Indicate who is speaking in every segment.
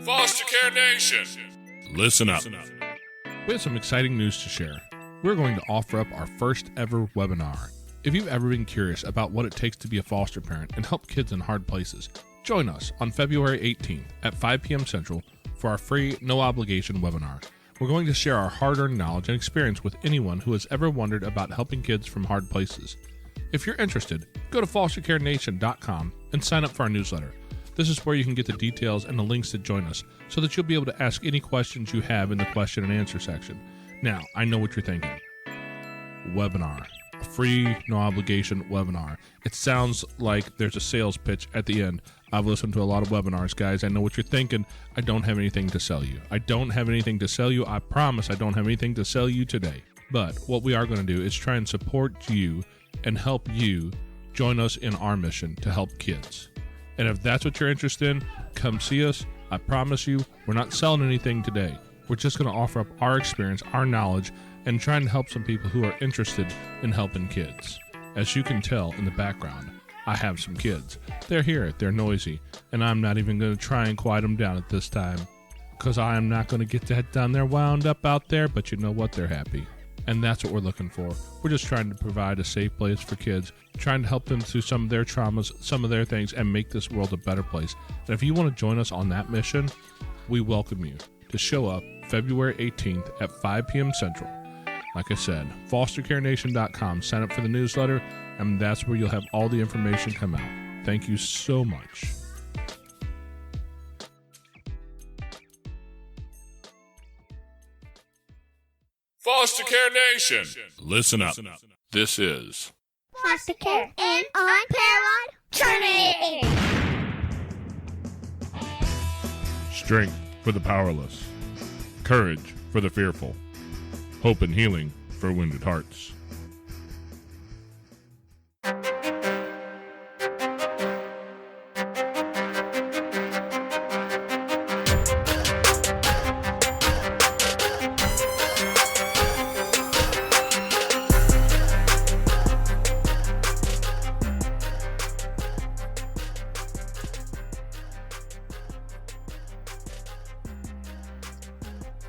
Speaker 1: Foster Care Nation, listen up.
Speaker 2: We have some exciting news to share. We're going to offer up our first ever webinar. If you've ever been curious about what it takes to be a foster parent and help kids in hard places, join us on February 18th at 5 p.m. Central for our free, no-obligation webinar. We're going to share our hard-earned knowledge and experience with anyone who has ever wondered about helping kids from hard places. If you're interested, go to fostercarenation.com and sign up for our newsletter. This is where you can get the details and the links to join us so that you'll be able to ask any questions you have in the question and answer section. Now, I know what you're thinking. Webinar. A free, no-obligation webinar. It sounds like there's a sales pitch at the end. I've listened to a lot of webinars, guys. I know what you're thinking. I don't have anything to sell you. I don't have anything to sell you. I promise I don't have anything to sell you today. But what we are going to do is try and support you and help you join us in our mission to help kids. And if that's what you're interested in, come see us. I promise you, we're not selling anything today. We're just going to offer up our experience, our knowledge, and trying to help some people who are interested in helping kids. As you can tell in the background, I have some kids. They're here, they're noisy, and I'm not even going to try and quiet them down at this time, because I am not going to get that down there wound up out there, but you know what, they're happy. And that's what we're looking for. We're just trying to provide a safe place for kids, trying to help them through some of their traumas, some of their things, and make this world a better place. And if you want to join us on that mission, we welcome you to show up February 18th at 5 p.m. Central. Like I said, fostercarenation.com. Sign up for the newsletter, and that's where you'll have all the information come out. Thank you so much.
Speaker 1: Foster Care Nation, listen up. This is
Speaker 3: Foster Care and Unparalleled Journey.
Speaker 2: Strength for the powerless. Courage for the fearful. Hope and healing for wounded hearts.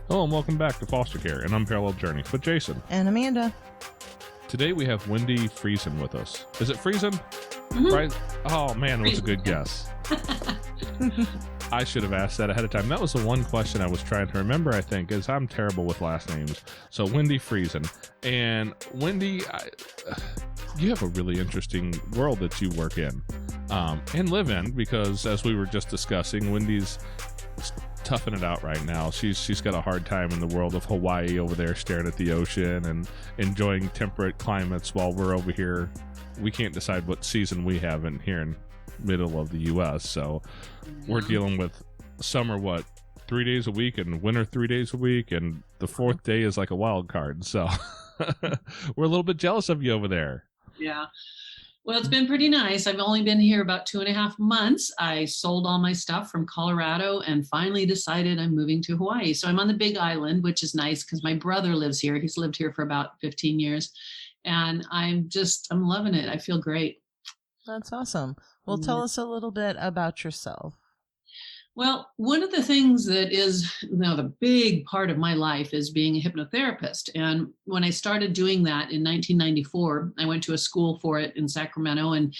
Speaker 2: Hello and welcome back to Foster Care, an Unparalleled Journey with Jason.
Speaker 4: And Amanda.
Speaker 2: Today we have Wendi Friesen with us. Is it Friesen?
Speaker 5: Mm-hmm.
Speaker 2: Right? Oh man, it was a good guess. I should have asked that ahead of time. That was the one question I was trying to remember, I think, is I'm terrible with last names. So Wendi Friesen. And Wendi, you have a really interesting world that you work in and live in, because as we were just discussing, Wendi's toughing it out right now. She's got a hard time in the world of Hawaii over there, staring at the ocean and enjoying temperate climates, while we're over here. We can't decide what season we have in here in middle of the U.S. So we're dealing with summer 3 days a week and winter 3 days a week, and the fourth day is like a wild card. So we're a little bit jealous of you over there.
Speaker 5: Yeah. Well, it's been pretty nice. I've only been here about 2.5 months. I sold all my stuff from Colorado and finally decided I'm moving to Hawaii. So I'm on the Big Island, which is nice because my brother lives here. He's lived here for about 15 years. And I'm loving it. I feel great.
Speaker 4: That's awesome. Well, tell us a little bit about yourself.
Speaker 5: Well, one of the things that is the big part of my life is being a hypnotherapist. And when I started doing that in 1994, I went to a school for it in Sacramento, and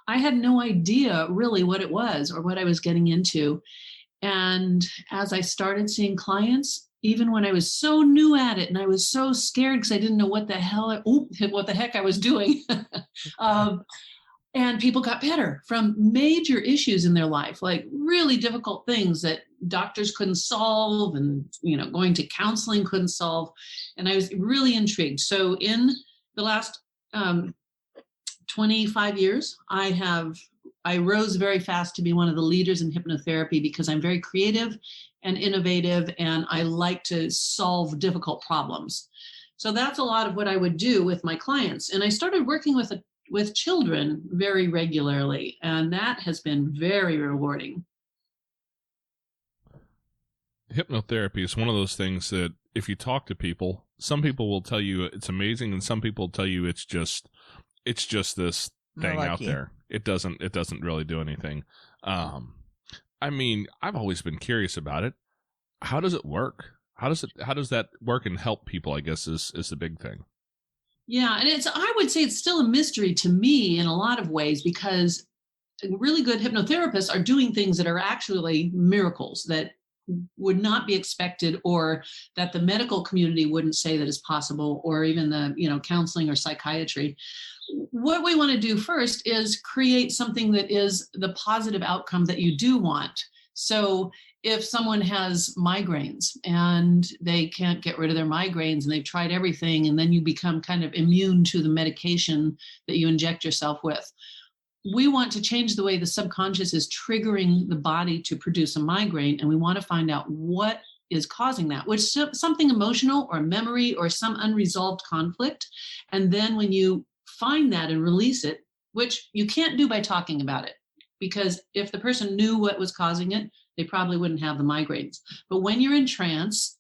Speaker 5: I had no idea really what it was or what I was getting into. And as I started seeing clients, even when I was so new at it and I was so scared because I didn't know what the heck I was doing, and people got better from major issues in their life, like really difficult things that doctors couldn't solve and, going to counseling couldn't solve. And I was really intrigued. So in the last 25 years, I rose very fast to be one of the leaders in hypnotherapy because I'm very creative and innovative, and I like to solve difficult problems. So that's a lot of what I would do with my clients. And I started working with children very regularly, and that has been very rewarding.
Speaker 2: Hypnotherapy is one of those things that if you talk to people, some people will tell you it's amazing, and some people tell you it's just this thing out there. It doesn't really do anything. I mean, I've always been curious about it. How does it work? How does that work and help people, I guess, is the big thing.
Speaker 5: Yeah, and I would say it's still a mystery to me in a lot of ways, because really good hypnotherapists are doing things that are actually miracles that would not be expected, or that the medical community wouldn't say that is possible, or even the counseling or psychiatry. What we want to do first is create something that is the positive outcome that you do want. So if someone has migraines and they can't get rid of their migraines and they've tried everything, and then you become kind of immune to the medication that you inject yourself with, we want to change the way the subconscious is triggering the body to produce a migraine. And we want to find out what is causing that, which is something emotional or memory or some unresolved conflict. And then when you find that and release it, which you can't do by talking about it, because if the person knew what was causing it, they probably wouldn't have the migraines. But when you're in trance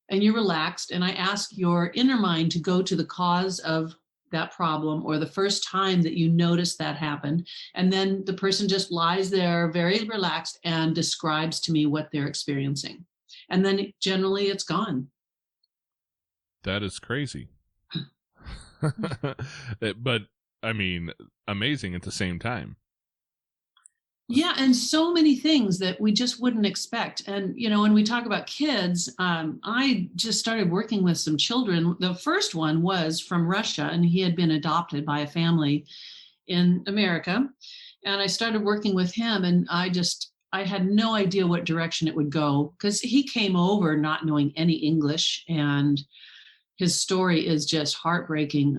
Speaker 5: and you're relaxed, and I ask your inner mind to go to the cause of that problem, or the first time that you notice that happened, and then the person just lies there very relaxed and describes to me what they're experiencing. And then generally it's gone.
Speaker 2: That is crazy. But I mean, amazing at the same time.
Speaker 5: Yeah, and so many things that we just wouldn't expect. And, when we talk about kids, I just started working with some children. The first one was from Russia, and he had been adopted by a family in America. And I started working with him, and I had no idea what direction it would go, because he came over not knowing any English, and his story is just heartbreaking.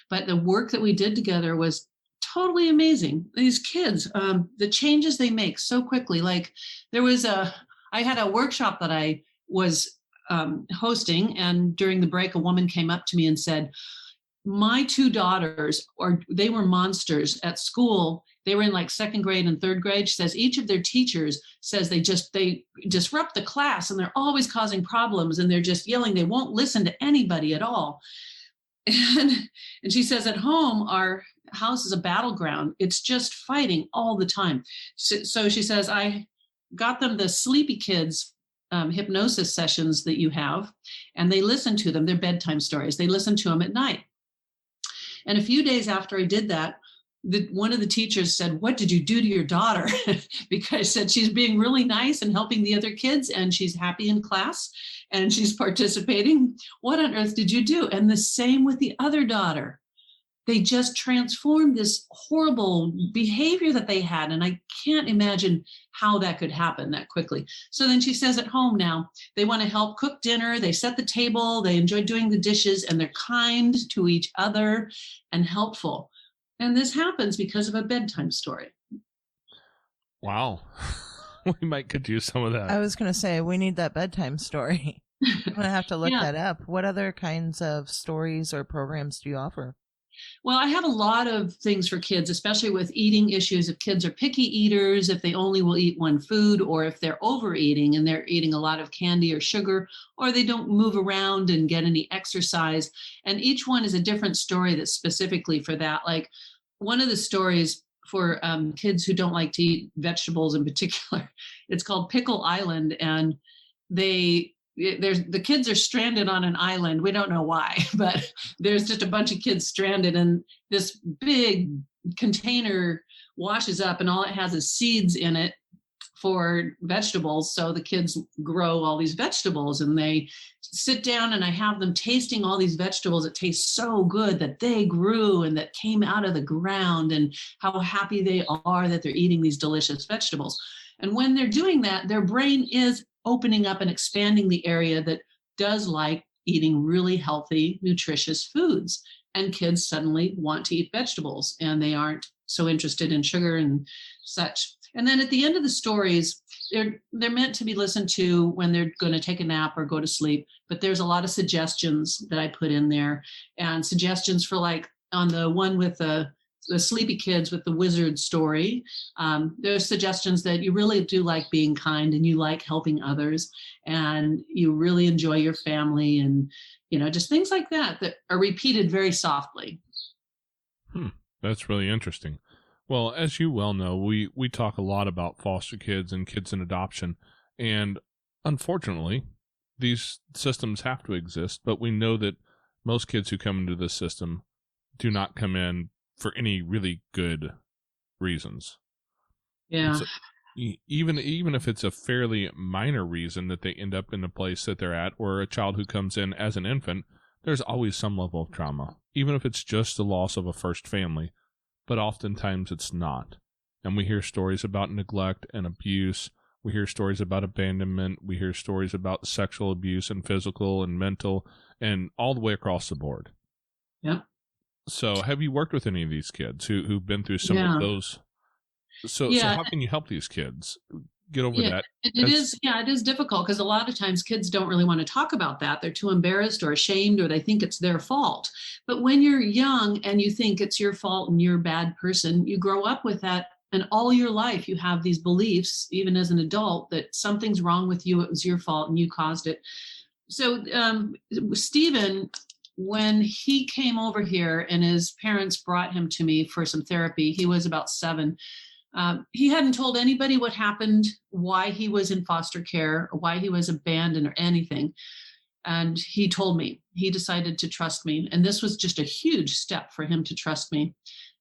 Speaker 5: But the work that we did together was totally amazing. These kids, the changes they make so quickly. Like I had a workshop that I was hosting, and during the break, a woman came up to me and said, my two daughters, they were monsters at school. They were in like second grade and third grade. She says each of their teachers says they disrupt the class, and they're always causing problems, and they're just yelling. They won't listen to anybody at all. And she says at home, our house is a battleground. It's just fighting all the time. So she says, I got them the Sleepy Kids hypnosis sessions that you have, and they listen to them. They're bedtime stories. They listen to them at night. And a few days after I did that, one of the teachers said, what did you do to your daughter? Because I said, she's being really nice and helping the other kids, and she's happy in class, and she's participating. What on earth did you do? And the same with the other daughter. They just transformed this horrible behavior that they had. And I can't imagine how that could happen that quickly. So then she says at home now, they want to help cook dinner. They set the table. They enjoy doing the dishes, and they're kind to each other and helpful. And this happens because of a bedtime story.
Speaker 2: Wow. We might could use some of that.
Speaker 4: I was going to say, we need that bedtime story. I'm going to have to look that up. What other kinds of stories or programs do you offer?
Speaker 5: Well, I have a lot of things for kids, especially with eating issues. If kids are picky eaters, if they only will eat one food, or if they're overeating and they're eating a lot of candy or sugar, or they don't move around and get any exercise. And each one is a different story that's specifically for that. Like one of the stories for kids who don't like to eat vegetables in particular, it's called Pickle Island. And the kids are stranded on an island. We don't know why, but there's just a bunch of kids stranded, and this big container washes up, and all it has is seeds in it for vegetables. So the kids grow all these vegetables, and they sit down, and I have them tasting all these vegetables. It tastes so good that they grew and that came out of the ground, and how happy they are that they're eating these delicious vegetables. And when they're doing that, their brain is opening up and expanding the area that does like eating really healthy, nutritious foods. And kids suddenly want to eat vegetables, and they aren't so interested in sugar and such. And then at the end of the stories, they're meant to be listened to when they're going to take a nap or go to sleep. But there's a lot of suggestions that I put in there, and suggestions for, like on the one with the Sleepy Kids with the wizard story, there's suggestions that you really do like being kind, and you like helping others, and you really enjoy your family, and just things like that are repeated very softly.
Speaker 2: That's really interesting. Well, as you well know, we talk a lot about foster kids and kids in adoption, and unfortunately, these systems have to exist, but we know that most kids who come into this system do not come in for any really good reasons.
Speaker 5: Yeah.
Speaker 2: So, even if it's a fairly minor reason that they end up in the place that they're at, or a child who comes in as an infant, there's always some level of trauma, even if it's just the loss of a first family, but oftentimes it's not. And we hear stories about neglect and abuse. We hear stories about abandonment. We hear stories about sexual abuse and physical and mental and all the way across the board.
Speaker 5: Yep.
Speaker 2: So have you worked with any of these kids who've been through some of those? So how can you help these kids get over that?
Speaker 5: It is difficult because a lot of times kids don't really want to talk about that. They're too embarrassed or ashamed, or they think it's their fault. But when you're young and you think it's your fault and you're a bad person, you grow up with that. And all your life, you have these beliefs, even as an adult, that something's wrong with you. It was your fault and you caused it. So Stephen, when he came over here and his parents brought him to me for some therapy, he was about 7. He hadn't told anybody what happened, why he was in foster care, or why he was abandoned or anything. And he told me. He decided to trust me. And this was just a huge step for him to trust me,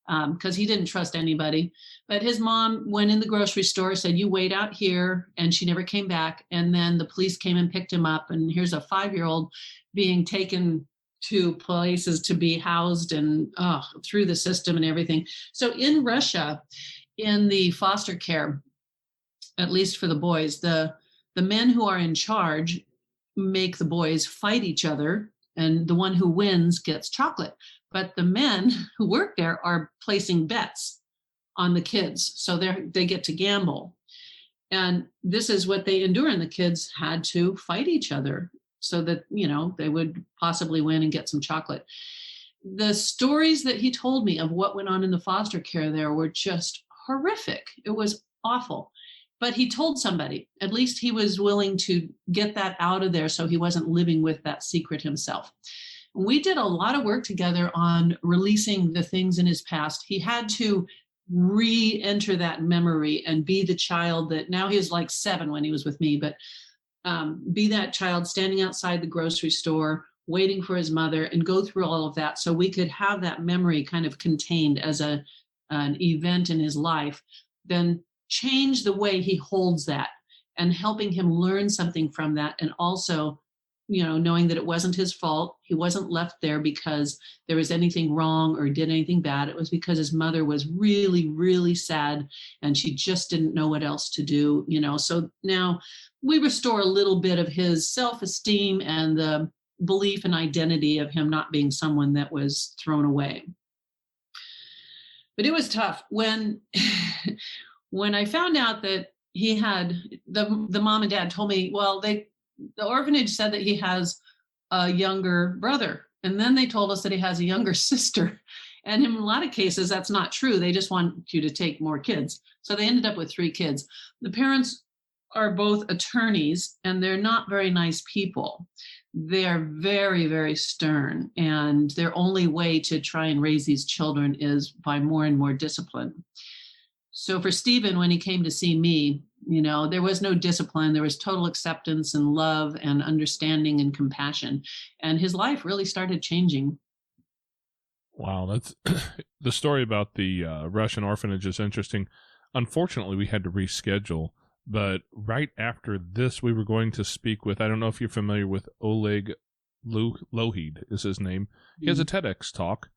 Speaker 5: because he didn't trust anybody. But his mom went in the grocery store, said, you wait out here, and she never came back. And then the police came and picked him up, and here's a 5-year-old being taken to places to be housed and through the system and everything. So in Russia, in the foster care, at least for the boys, the men who are in charge make the boys fight each other, and the one who wins gets chocolate. But the men who work there are placing bets on the kids, so they get to gamble. And this is what they endure, and the kids had to fight each other so that, they would possibly win and get some chocolate. The stories that he told me of what went on in the foster care there were just horrific. It was awful. But he told somebody. At least he was willing to get that out of there so he wasn't living with that secret himself. We did a lot of work together on releasing the things in his past. He had to re-enter that memory and be the child that, now he was like 7 when he was with me, but be that child standing outside the grocery store, waiting for his mother, and go through all of that so we could have that memory kind of contained as an event in his life, then change the way he holds that and helping him learn something from that. And also, knowing that it wasn't his fault. He wasn't left there because there was anything wrong or did anything bad. It was because his mother was really, really sad and she just didn't know what else to do, So now we restore a little bit of his self-esteem and the belief and identity of him not being someone that was thrown away. But it was tough when I found out that he had, the mom and dad told me, well, the orphanage said that he has a younger brother. And then they told us that he has a younger sister. And in a lot of cases, that's not true. They just want you to take more kids. So they ended up with 3 kids. The parents are both attorneys, and they're not very nice people. They're very, very stern. And their only way to try and raise these children is by more and more discipline. So for Stephen, when he came to see me, there was no discipline. There was total acceptance and love and understanding and compassion. And his life really started changing.
Speaker 2: Wow, that's the story about the Russian orphanage is interesting. Unfortunately, we had to reschedule. But right after this, we were going to speak with, I don't know if you're familiar with Oleg Lohid is his name. He has a TEDx talk,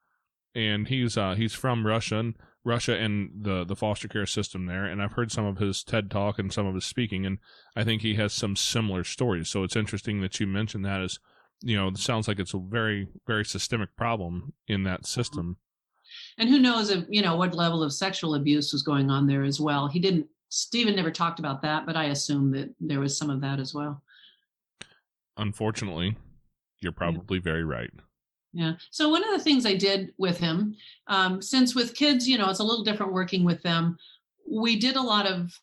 Speaker 2: and he's from Russia and the foster care system there. And I've heard some of his TED talk and some of his speaking, and I think he has some similar stories. So it's interesting that you mentioned that as, it sounds like it's a very, very systemic problem in that system.
Speaker 5: And who knows if, what level of sexual abuse was going on there as well. Stephen never talked about that, but I assume that there was some of that as well.
Speaker 2: Unfortunately, you're probably very right.
Speaker 5: Yeah. So one of the things I did with him, since with kids, it's a little different working with them, we did a lot of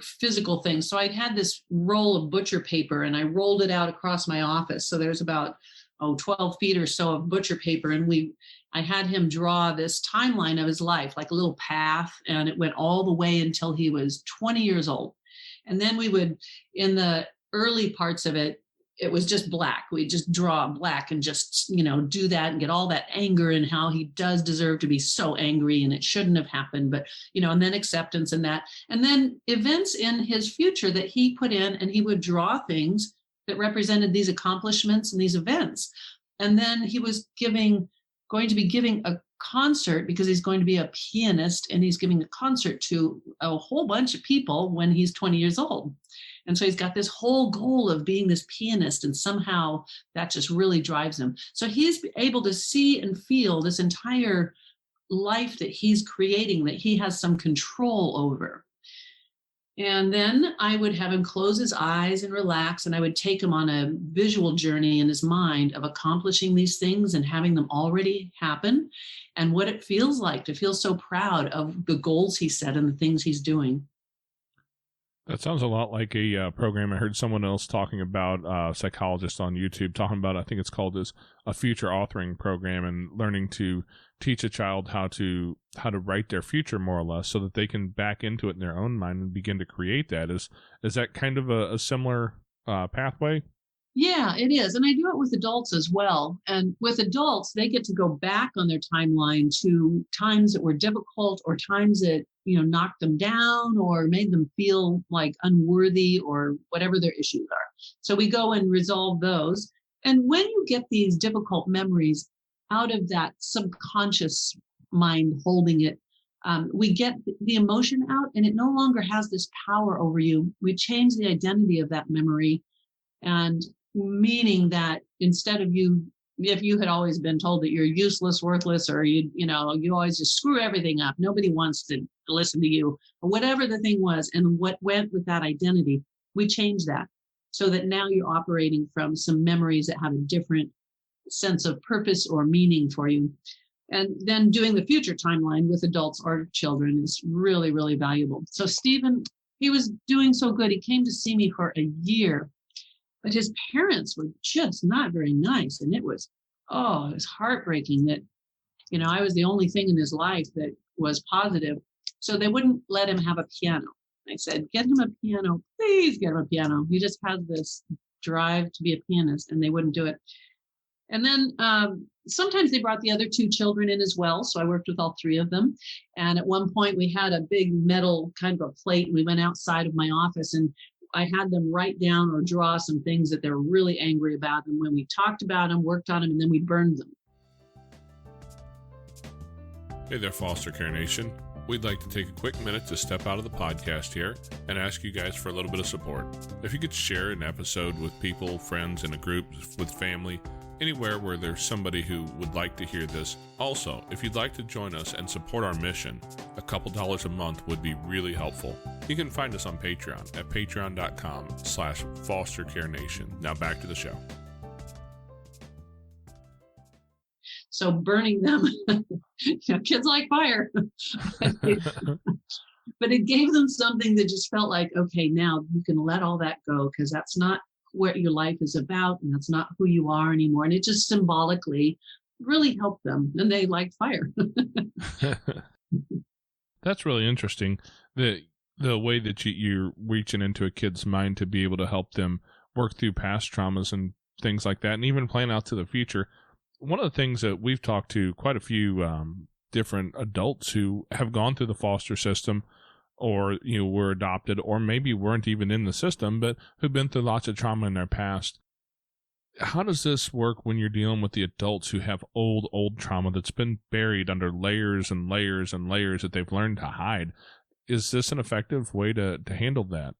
Speaker 5: physical things. So I'd had this roll of butcher paper and I rolled it out across my office. So there's about 12 feet or so of butcher paper. And we I had him draw this timeline of his life, like a little path, and it went all the way until he was 20 years old. And then we would, in the early parts of it, it was just black. We just draw black and just, do that and get all that anger and how he does deserve to be so angry and it shouldn't have happened. But, and then acceptance and that. And then events in his future that he put in, and he would draw things that represented these accomplishments and these events. And then he was going to be giving a concert, because he's going to be a pianist, and he's giving a concert to a whole bunch of people when he's 20 years old. And so he's got this whole goal of being this pianist, and somehow that just really drives him. So he's able to see and feel this entire life that he's creating, that he has some control over. And then I would have him close his eyes and relax, and I would take him on a visual journey in his mind of accomplishing these things and having them already happen, and what it feels like to feel so proud of the goals he set and the things he's doing.
Speaker 2: That sounds a lot like a program I heard someone else talking about, a psychologist on YouTube talking about, I think it's called a future authoring program, and learning to teach a child how to write their future more or less, so that they can back into it in their own mind and begin to create that. Is that kind of a similar pathway?
Speaker 5: Yeah, it is. And I do it with adults as well. And with adults, they get to go back on their timeline to times that were difficult, or times that, knocked them down or made them feel like unworthy, or whatever their issues are. So we go and resolve those. And when you get these difficult memories out of that subconscious mind holding it, we get the emotion out, and it no longer has this power over you. We change the identity of that memory, and meaning that instead of if you had always been told that you're useless, worthless, or you always just screw everything up, nobody wants to listen to you, or whatever the thing was, and what went with that identity, we change that so that now you're operating from some memories that have a different sense of purpose or meaning for you. And then doing the future timeline with adults or children is really, really valuable. So Stephen, he was doing so good. He came to see me for a year, but his parents were just not very nice. And it was heartbreaking that, I was the only thing in his life that was positive. So they wouldn't let him have a piano. I said, get him a piano, please get him a piano. He just has this drive to be a pianist, and they wouldn't do it. And then sometimes they brought the other two children in as well. So I worked with all three of them. And at one point we had a big metal kind of a plate. We went outside of my office, and I had them write down or draw some things that they're really angry about. And when we talked about them, worked on them, and then we burned them.
Speaker 1: Hey there, Foster Care Nation. We'd like to take a quick minute to step out of the podcast here and ask you guys for a little bit of support. If you could share an episode with people, friends, in a group, with family, anywhere where there's somebody who would like to hear this. Also, if you'd like to join us and support our mission, a couple dollars a month would be really helpful. You can find us on Patreon at patreon.com/fostercarenation. Now back to the show.
Speaker 5: So burning them, kids like fire. But it gave them something that just felt like, okay, now you can let all that go, because that's not what your life is about, and that's not who you are anymore. And it just symbolically really helped them, and they liked fire.
Speaker 2: That's really interesting. The way that you're reaching into a kid's mind to be able to help them work through past traumas and things like that, and even plan out to the future. One of the things that we've talked to quite a few different adults who have gone through the foster system, or were adopted, or maybe weren't even in the system, but who've been through lots of trauma in their past. How does this work when you're dealing with the adults who have old trauma that's been buried under layers and layers and layers that they've learned to hide? Is this an effective way to handle that?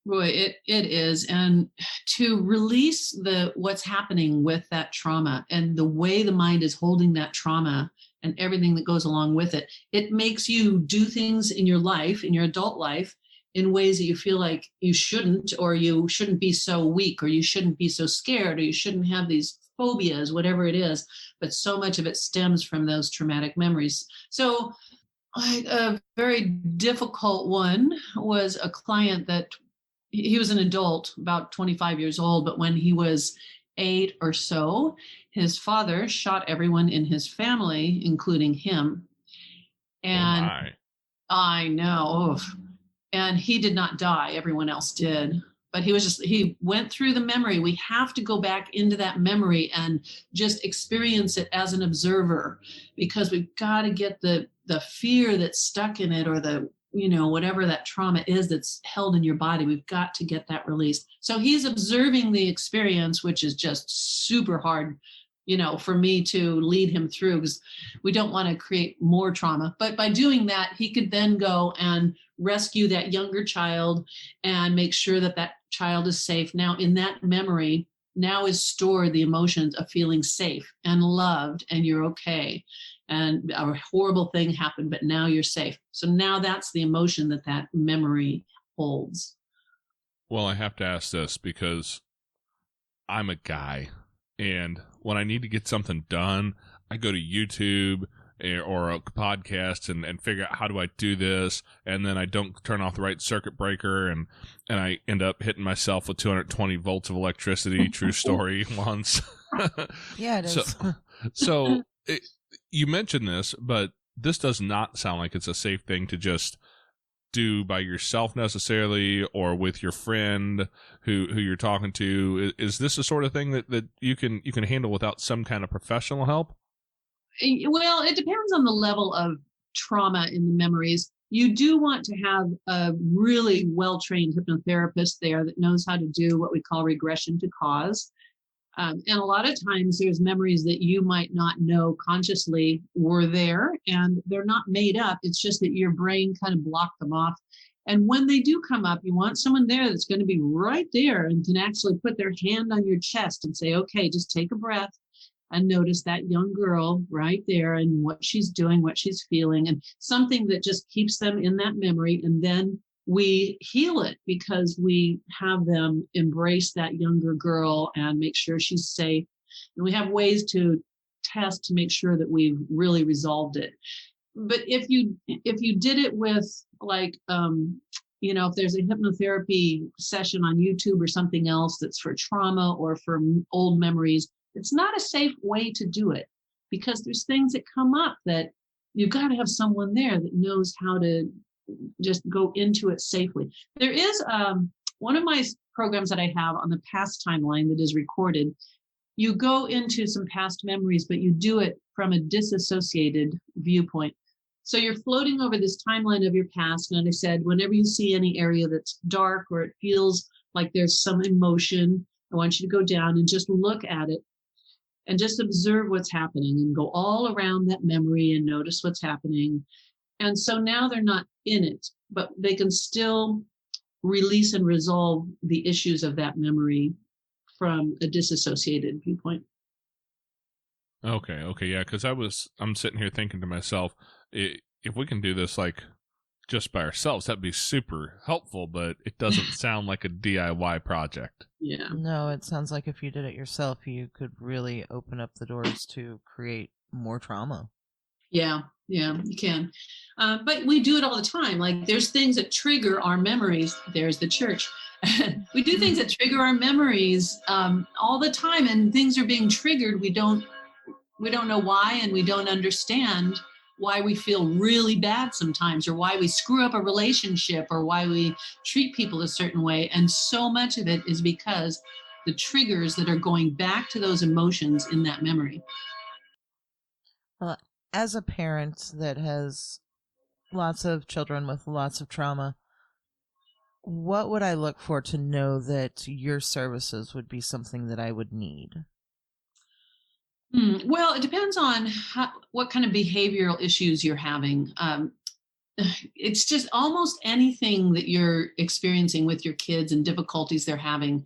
Speaker 5: Boy, it is. And to release what's happening with that trauma and the way the mind is holding that trauma and everything that goes along with it, it makes you do things in your life, in your adult life, in ways that you feel like you shouldn't, or you shouldn't be so weak, or you shouldn't be so scared, or you shouldn't have these phobias, whatever it is. But so much of it stems from those traumatic memories. So a very difficult one was a client that he was an adult, about 25 years old, but when he was 8 or so, his father shot everyone in his family, including him. And
Speaker 1: Oh my.
Speaker 5: I know. Oof. And he did not die. Everyone else did. But he went through the memory. We have to go back into that memory and just experience it as an observer, because we've got to get the fear that's stuck in it, or the, whatever that trauma is that's held in your body. We've got to get that released. So he's observing the experience, which is just super hard, for me to lead him through, because we don't want to create more trauma. But by doing that, he could then go and rescue that younger child and make sure that that child is safe. Now, in that memory, now is stored the emotions of feeling safe and loved, and you're okay. And a horrible thing happened, but now you're safe. So now that's the emotion that memory holds.
Speaker 1: Well, I have to ask this because I'm a guy, and when I need to get something done, I go to YouTube or a podcast and figure out, how do I do this? And then I don't turn off the right circuit breaker, and I end up hitting myself with 220 volts of electricity. True story once.
Speaker 4: Yeah, it is.
Speaker 1: So you mentioned this, but this does not sound like it's a safe thing to just do by yourself necessarily, or with your friend who you're talking to. Is this the sort of thing that you can handle without some kind of professional help?
Speaker 5: Well, it depends on the level of trauma in the memories. You do want to have a really well-trained hypnotherapist there that knows how to do what we call regression to cause. And a lot of times there's memories that you might not know consciously were there, and they're not made up. It's just that your brain kind of blocked them off. And when they do come up, you want someone there that's going to be right there and can actually put their hand on your chest and say, okay, just take a breath and notice that young girl right there and what she's doing, what she's feeling, and something that just keeps them in that memory. And then we heal it because we have them embrace that younger girl and make sure she's safe. And we have ways to test to make sure that we've really resolved it. But if you did it with if there's a hypnotherapy session on YouTube or something else that's for trauma or for old memories, it's not a safe way to do it, because there's things that come up that you've got to have someone there that knows how to just go into it safely. There is one of my programs that I have on the past timeline that is recorded. You go into some past memories, but you do it from a disassociated viewpoint. So you're floating over this timeline of your past. And I said, whenever you see any area that's dark or it feels like there's some emotion, I want you to go down and just look at it and just observe what's happening and go all around that memory and notice what's happening. And so now they're not in it, but they can still release and resolve the issues of that memory from a disassociated viewpoint.
Speaker 1: Okay, yeah, because I'm sitting here thinking to myself, if we can do this like just by ourselves, that'd be super helpful, but it doesn't sound like a DIY project.
Speaker 5: Yeah.
Speaker 4: No, it sounds like if you did it yourself, you could really open up the doors to create more trauma.
Speaker 5: Yeah, you can. But we do it all the time. Like there's things that trigger our memories. There's the church. We do things that trigger our memories all the time, and things are being triggered. We don't know why, and we don't understand why we feel really bad sometimes, or why we screw up a relationship, or why we treat people a certain way. And so much of it is because the triggers that are going back to those emotions in that memory.
Speaker 4: Well, as a parent that has lots of children with lots of trauma, what would I look for to know that your services would be something that I would need?
Speaker 5: Well, it depends on what kind of behavioral issues you're having. It's just almost anything that you're experiencing with your kids and difficulties they're having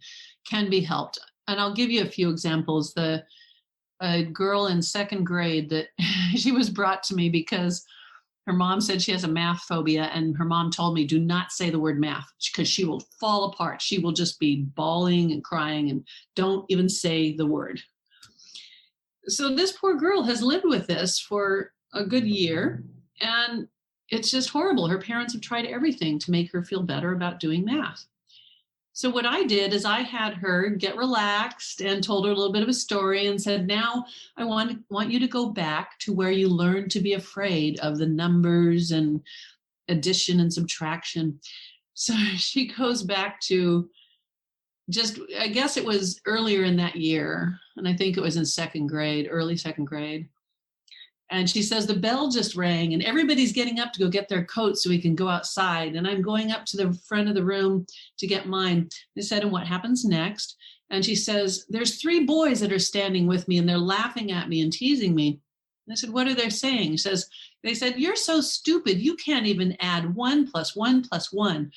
Speaker 5: can be helped. And I'll give you a few examples. A girl in second grade that she was brought to me because her mom said she has a math phobia, and her mom told me, do not say the word math because she will fall apart. She will just be bawling and crying, and don't even say the word. So this poor girl has lived with this for a good year, and it's just horrible. Her parents have tried everything to make her feel better about doing math. So what I did is I had her get relaxed and told her a little bit of a story and said, now I want you to go back to where you learned to be afraid of the numbers and addition and subtraction. So she goes back to I guess it was earlier in that year. And I think it was in second grade, early second grade. And she says, the bell just rang and everybody's getting up to go get their coats so we can go outside. And I'm going up to the front of the room to get mine. They said, and what happens next? And she says, there's 3 boys that are standing with me and they're laughing at me and teasing me. And I said, what are they saying? They said, you're so stupid. You can't even add 1 + 1 + 1.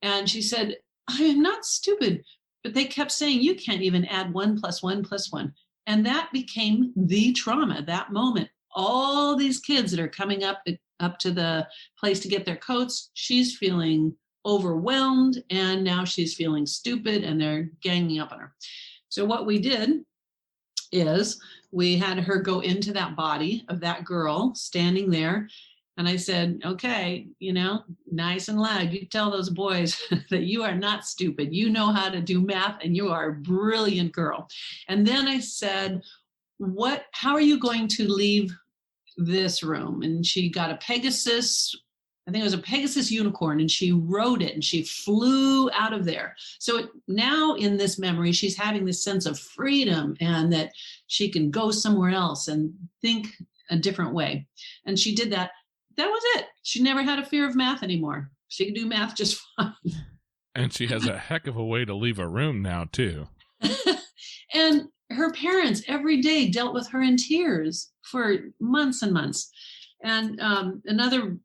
Speaker 5: And she said, I am not stupid. But they kept saying, you can't even add 1 + 1 + 1. And that became the trauma, that moment. All these kids that are coming up to the place to get their coats, she's feeling overwhelmed, and now she's feeling stupid, and they're ganging up on her. So what we did is we had her go into that body of that girl standing there. And I said, okay, nice and loud, you tell those boys that you are not stupid. You know how to do math, and you are a brilliant girl. And then I said, how are you going to leave this room? And she got a Pegasus, I think it was a Pegasus unicorn, and she rode it and she flew out of there. So now in this memory, she's having this sense of freedom and that she can go somewhere else and think a different way. And she did that. That was it. She never had a fear of math anymore. She could do math just fine.
Speaker 2: And she has a heck of a way to leave a room now, too.
Speaker 5: And her parents every day dealt with her in tears for months and months. And another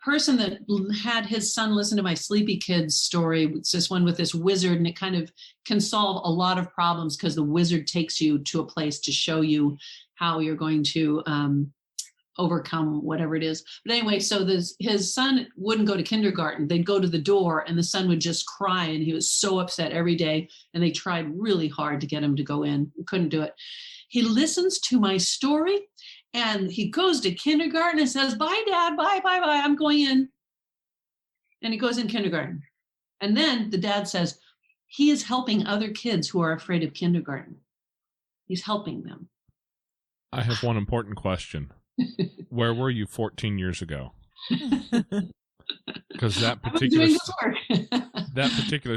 Speaker 5: person that had his son listen to my Sleepy Kids story, it's this one with this wizard, and it kind of can solve a lot of problems because the wizard takes you to a place to show you how you're going to overcome whatever it is. But anyway, so his son wouldn't go to kindergarten. They'd go to the door and the son would just cry, and he was so upset every day, and they tried really hard to get him to go in. Couldn't do it. He listens to my story and he goes to kindergarten and says, bye, Dad, bye, I'm going in. And he goes in kindergarten. And then the dad says, he is helping other kids who are afraid of kindergarten. He's helping them.
Speaker 2: I have one important question. Where were you 14 years ago? Because that particular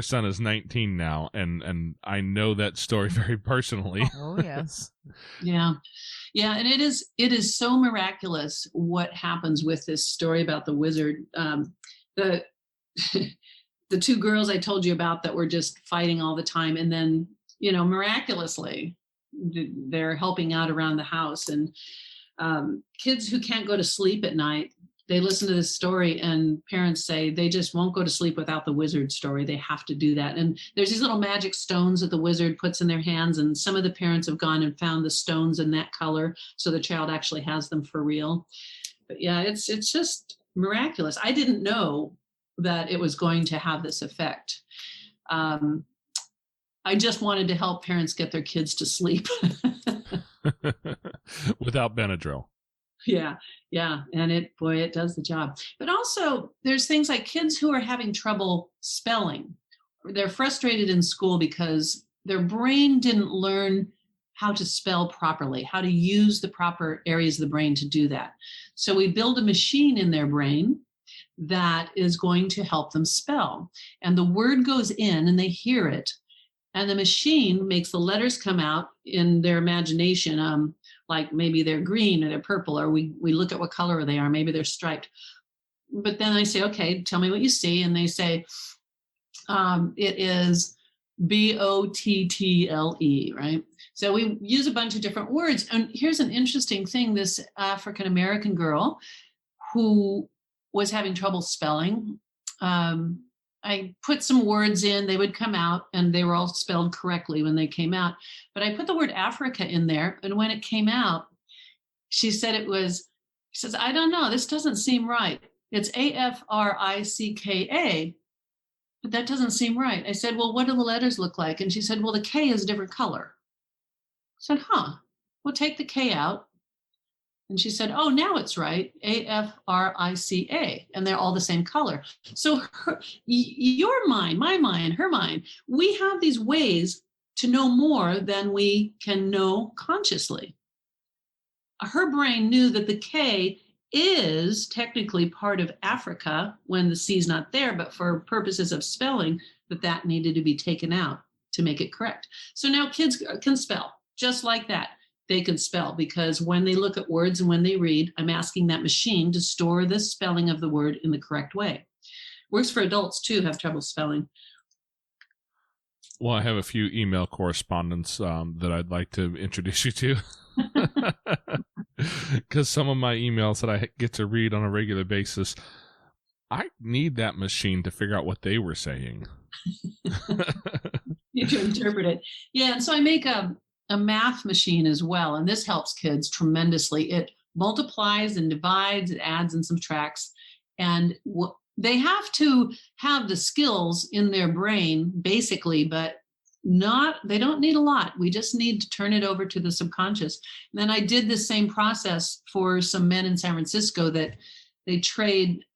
Speaker 2: son is 19 now, and I know that story very personally.
Speaker 4: Oh yes.
Speaker 5: Yeah, and it is so miraculous what happens with this story about the wizard. The 2 girls I told you about that were just fighting all the time, and then miraculously they're helping out around the house. And kids who can't go to sleep at night, they listen to this story and parents say they just won't go to sleep without the wizard story. They have to do that. And there's these little magic stones that the wizard puts in their hands. And some of the parents have gone and found the stones in that color, so the child actually has them for real. But yeah, it's just miraculous. I didn't know that it was going to have this effect. I just wanted to help parents get their kids to sleep.
Speaker 2: Without Benadryl.
Speaker 5: Yeah. And it does the job. But also there's things like kids who are having trouble spelling. They're frustrated in school because their brain didn't learn how to spell properly, how to use the proper areas of the brain to do that. So we build a machine in their brain that is going to help them spell. And the word goes in and they hear it. And the machine makes the letters come out in their imagination, like maybe they're green or they're purple, or we look at what color they are, maybe they're striped. But then I say, okay, tell me what you see. And they say, it is BOTTLE, right? So we use a bunch of different words. And here's an interesting thing. This African-American girl who was having trouble spelling, I put some words in, they would come out, and they were all spelled correctly when they came out. But I put the word Africa in there, and when it came out, she says, I don't know, this doesn't seem right. It's AFRICKA, but that doesn't seem right. I said, well, what do the letters look like? And she said, well, the K is a different color. I said, well, take the K out. And she said, oh, now it's right, Africa, and they're all the same color. So your mind, my mind, her mind, we have these ways to know more than we can know consciously. Her brain knew that the K is technically part of Africa when the C is not there, but for purposes of spelling, that needed to be taken out to make it correct. So now kids can spell just like that. They can spell because when they look at words and when they read, I'm asking that machine to store the spelling of the word in the correct way. Works for adults too, have trouble spelling.
Speaker 2: Well, I have a few email correspondence that I'd like to introduce you to. Because some of my emails that I get to read on a regular basis, I need that machine to figure out what they were saying.
Speaker 5: You to interpret it. Yeah, and so I make a math machine as well, and this helps kids tremendously. It multiplies and divides, it adds and subtracts, and they have to have the skills in their brain, basically, but they don't need a lot. We just need to turn it over to the subconscious. And then I did the same process for some men in San Francisco that they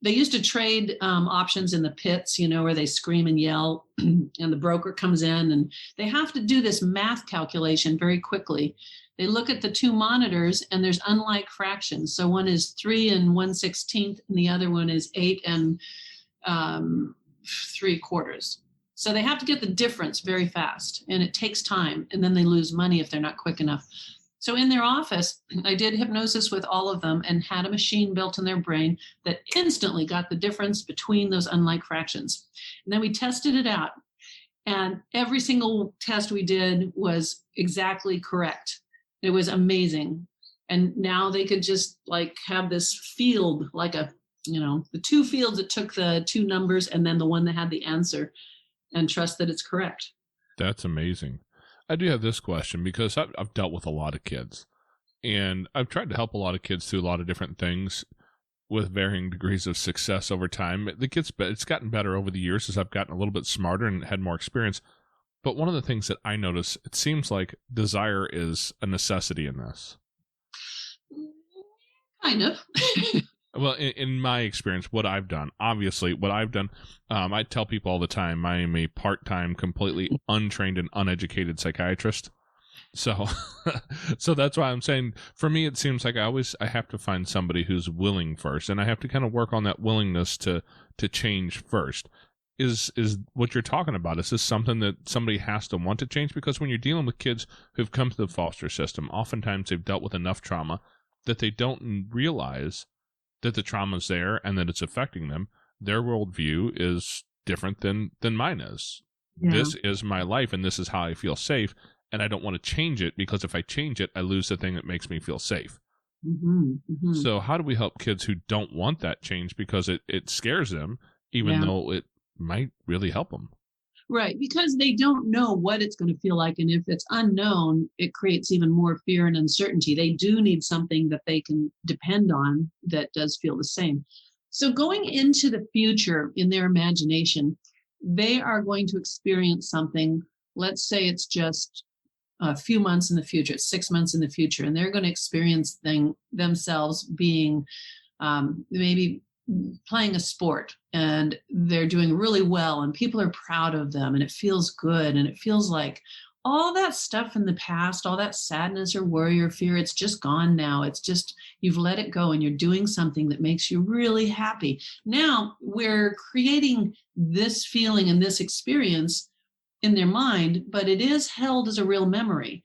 Speaker 5: used to trade options in the pits, where they scream and yell and the broker comes in and they have to do this math calculation very quickly. They look at the two monitors and there's unlike fractions. So one is 3 1/16 and the other one is 8 3/4. So they have to get the difference very fast and it takes time, and then they lose money if they're not quick enough. So in their office, I did hypnosis with all of them and had a machine built in their brain that instantly got the difference between those unlike fractions. And then we tested it out, and every single test we did was exactly correct. It was amazing. And now they could just have this field, the two fields that took the two numbers and then the one that had the answer, and trust that it's correct.
Speaker 2: That's amazing. I do have this question because I've dealt with a lot of kids, and I've tried to help a lot of kids through a lot of different things with varying degrees of success over time. It's gotten better over the years as I've gotten a little bit smarter and had more experience. But one of the things that I notice, it seems like desire is a necessity in this.
Speaker 5: Kind of.
Speaker 2: Well, in my experience, what I've done, I tell people all the time, I am a part-time, completely untrained and uneducated psychiatrist. So, so that's why I'm saying, for me, it seems like I have to find somebody who's willing first, and I have to kind of work on that willingness to change first. Is what you're talking about, is this something that somebody has to want to change? Because when you're dealing with kids who've come to the foster system, oftentimes they've dealt with enough trauma that they don't realize that the trauma's there and that it's affecting them. Their worldview is different than mine is. Yeah. This is my life and this is how I feel safe, and I don't want to change it, because if I change it, I lose the thing that makes me feel safe. Mm-hmm, mm-hmm. So how do we help kids who don't want that change because it scares them, even though it might really help them?
Speaker 5: Right, because they don't know what it's going to feel like. And if it's unknown, it creates even more fear and uncertainty. They do need something that they can depend on that does feel the same. So going into the future in their imagination, they are going to experience something. Let's say it's just a few months in the future, it's 6 months in the future, and they're going to experience themselves being maybe playing a sport, and they're doing really well and people are proud of them and it feels good, and it feels like all that stuff in the past, all that sadness or worry or fear, it's just gone now. It's just, you've let it go and you're doing something that makes you really happy. Now we're creating this feeling and this experience in their mind, but it is held as a real memory.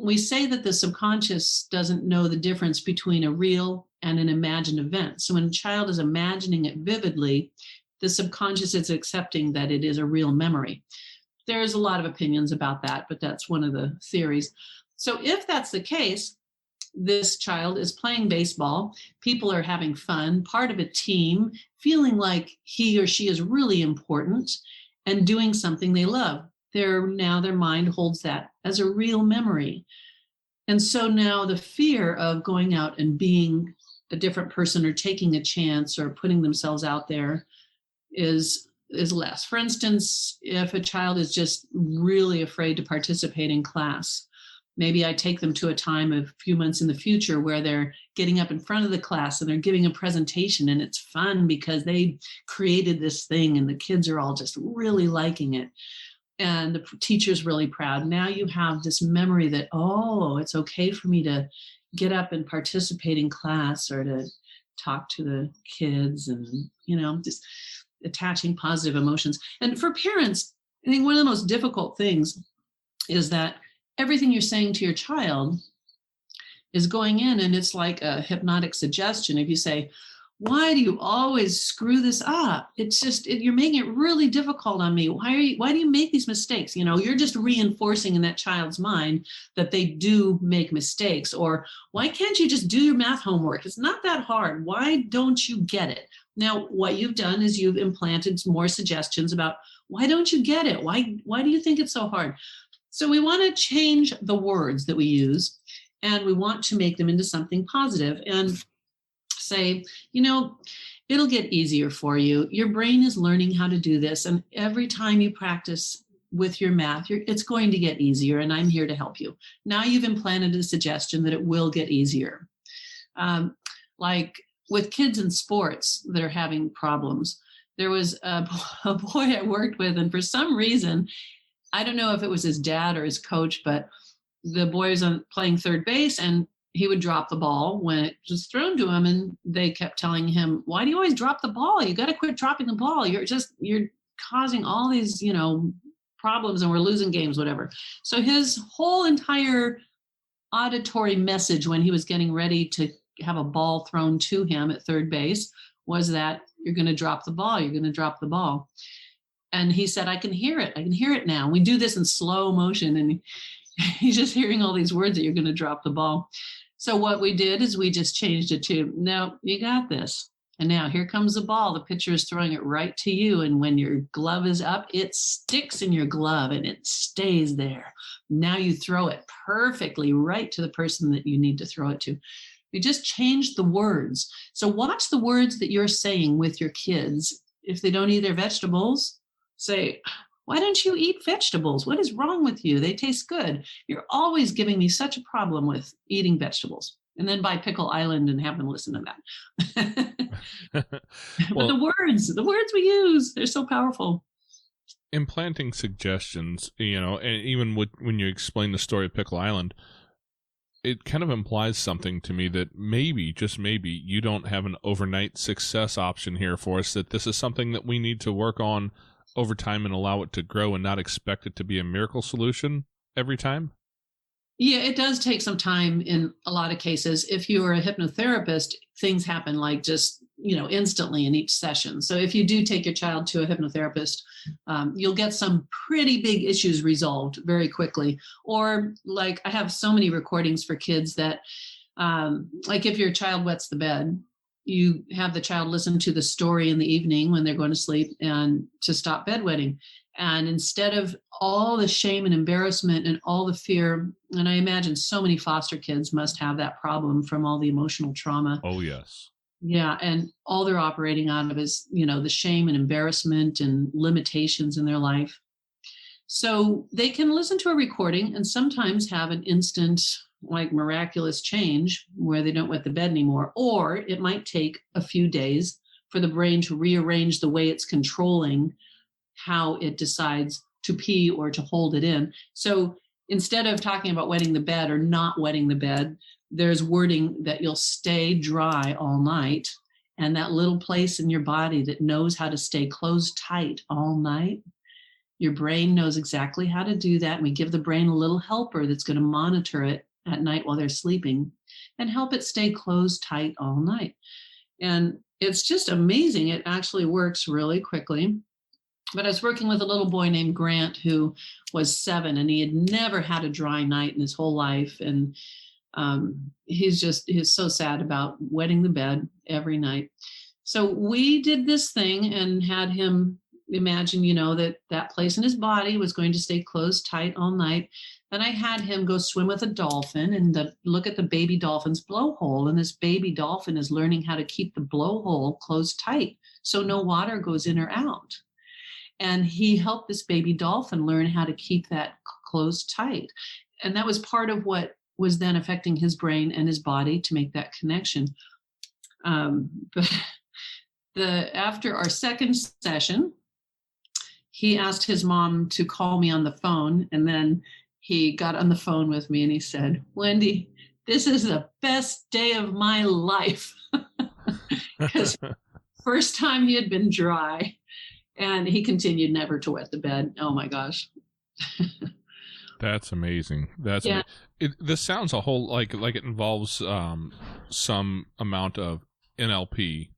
Speaker 5: We say that the subconscious doesn't know the difference between a real and an imagined event. So when a child is imagining it vividly, the subconscious is accepting that it is a real memory. There's a lot of opinions about that, but that's one of the theories. So if that's the case, this child is playing baseball, people are having fun, part of a team, feeling like he or she is really important and doing something they love. Their mind holds that as a real memory. And so now the fear of going out and being a different person or taking a chance or putting themselves out there is less. For instance, if a child is just really afraid to participate in class, maybe I take them to a time of a few months in the future where they're getting up in front of the class and they're giving a presentation, and it's fun because they created this thing and the kids are all just really liking it. And the teacher's really proud. Now you have this memory that, oh, it's okay for me to get up and participate in class or to talk to the kids, and, just attaching positive emotions. And for parents, I think one of the most difficult things is that everything you're saying to your child is going in, and it's like a hypnotic suggestion. If you say, why do you always screw this up? It's just, you're making it really difficult on me. Why do you make these mistakes? You're just reinforcing in that child's mind that they do make mistakes. Or why can't you just do your math homework? It's not that hard. Why don't you get it? Now, what you've done is you've implanted more suggestions about, why don't you get it? Why do you think it's so hard? So we want to change the words that we use, and we want to make them into something positive and say, it'll get easier for you. Your brain is learning how to do this. And every time you practice with your math, it's going to get easier, and I'm here to help you. Now you've implanted a suggestion that it will get easier. Like with kids in sports that are having problems, there was a boy I worked with, and for some reason, I don't know if it was his dad or his coach, but the boy was playing third base, and he would drop the ball when it was thrown to him. And they kept telling him, why do you always drop the ball? You got to quit dropping the ball. You're causing all these, problems, and we're losing games, whatever. So his whole entire auditory message when he was getting ready to have a ball thrown to him at third base was that you're going to drop the ball. You're going to drop the ball. And he said, I can hear it. I can hear it now. We do this in slow motion, and he's just hearing all these words that you're going to drop the ball. So what we did is we just changed it to, no, you got this. And now here comes the ball. The pitcher is throwing it right to you. And when your glove is up, it sticks in your glove and it stays there. Now you throw it perfectly right to the person that you need to throw it to. You just changed the words. So watch the words that you're saying with your kids. If they don't eat their vegetables, say, why don't you eat vegetables? What is wrong with you? They taste good. You're always giving me such a problem with eating vegetables. And then buy Pickle Island and have them listen to that. But the words we use, they're so powerful.
Speaker 2: Implanting suggestions, and even when you explain the story of Pickle Island, it kind of implies something to me that maybe, just maybe, you don't have an overnight success option here for us, that this is something that we need to work on over time and allow it to grow and not expect it to be a miracle solution every time?
Speaker 5: Yeah, it does take some time in a lot of cases. If you are a hypnotherapist, things happen like just, instantly in each session. So if you do take your child to a hypnotherapist, you'll get some pretty big issues resolved very quickly. Or like I have so many recordings for kids that, like if your child wets the bed, you have the child listen to the story in the evening when they're going to sleep and to stop bedwetting. And instead of all the shame and embarrassment and all the fear, and I imagine so many foster kids must have that problem from all the emotional trauma.
Speaker 2: Oh, yes.
Speaker 5: Yeah. And all they're operating out of is, the shame and embarrassment and limitations in their life. So they can listen to a recording and sometimes have an instant, like miraculous change where they don't wet the bed anymore. Or it might take a few days for the brain to rearrange the way it's controlling how it decides to pee or to hold it in. So instead of talking about wetting the bed or not wetting the bed, there's wording that you'll stay dry all night. And that little place in your body that knows how to stay closed tight all night, your brain knows exactly how to do that. And we give the brain a little helper that's going to monitor it at night while they're sleeping and help it stay closed tight all night. And it's just amazing. It actually works really quickly. But I was working with a little boy named Grant who was 7 and he had never had a dry night in his whole life. And he's so sad about wetting the bed every night. So we did this thing and had him imagine, that place in his body was going to stay closed tight all night. Then I had him go swim with a dolphin and look at the baby dolphin's blowhole. And this baby dolphin is learning how to keep the blowhole closed tight so no water goes in or out. And he helped this baby dolphin learn how to keep that closed tight. And that was part of what was then affecting his brain and his body to make that connection. But after our second session, he asked his mom to call me on the phone, and then he got on the phone with me and he said, "Wendi, this is the best day of my life." Because first time he had been dry, and he continued never to wet the bed. Oh my gosh.
Speaker 2: That's amazing. That's
Speaker 5: yeah.
Speaker 2: This sounds a whole like it involves some amount of NLP,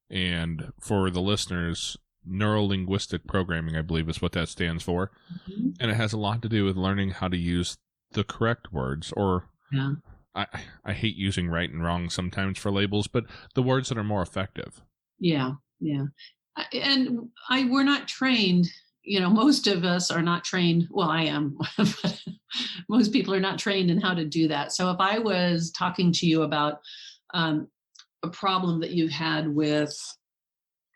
Speaker 2: and for the listeners, Neuro-Linguistic Programming, I believe is what that stands for. Mm-hmm. And it has a lot to do with learning how to use the correct words, or
Speaker 5: yeah.
Speaker 2: I hate using right and wrong sometimes for labels, but the words that are more effective.
Speaker 5: Yeah, yeah. And we're not trained, most of us are not trained. Well, I am, but most people are not trained in how to do that. So if I was talking to you about a problem that you've had with,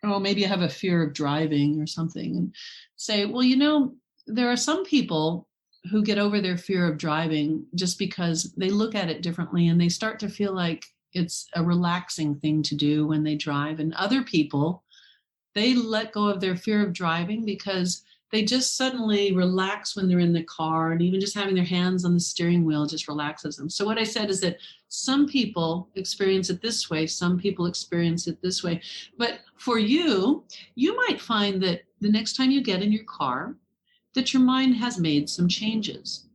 Speaker 5: maybe you have a fear of driving or something, and say, well, there are some people who get over their fear of driving just because they look at it differently and they start to feel like it's a relaxing thing to do when they drive. And other people, they let go of their fear of driving because they just suddenly relax when they're in the car, and even just having their hands on the steering wheel just relaxes them. So what I said is that some people experience it this way, some people experience it this way. But for you, you might find that the next time you get in your car, that your mind has made some changes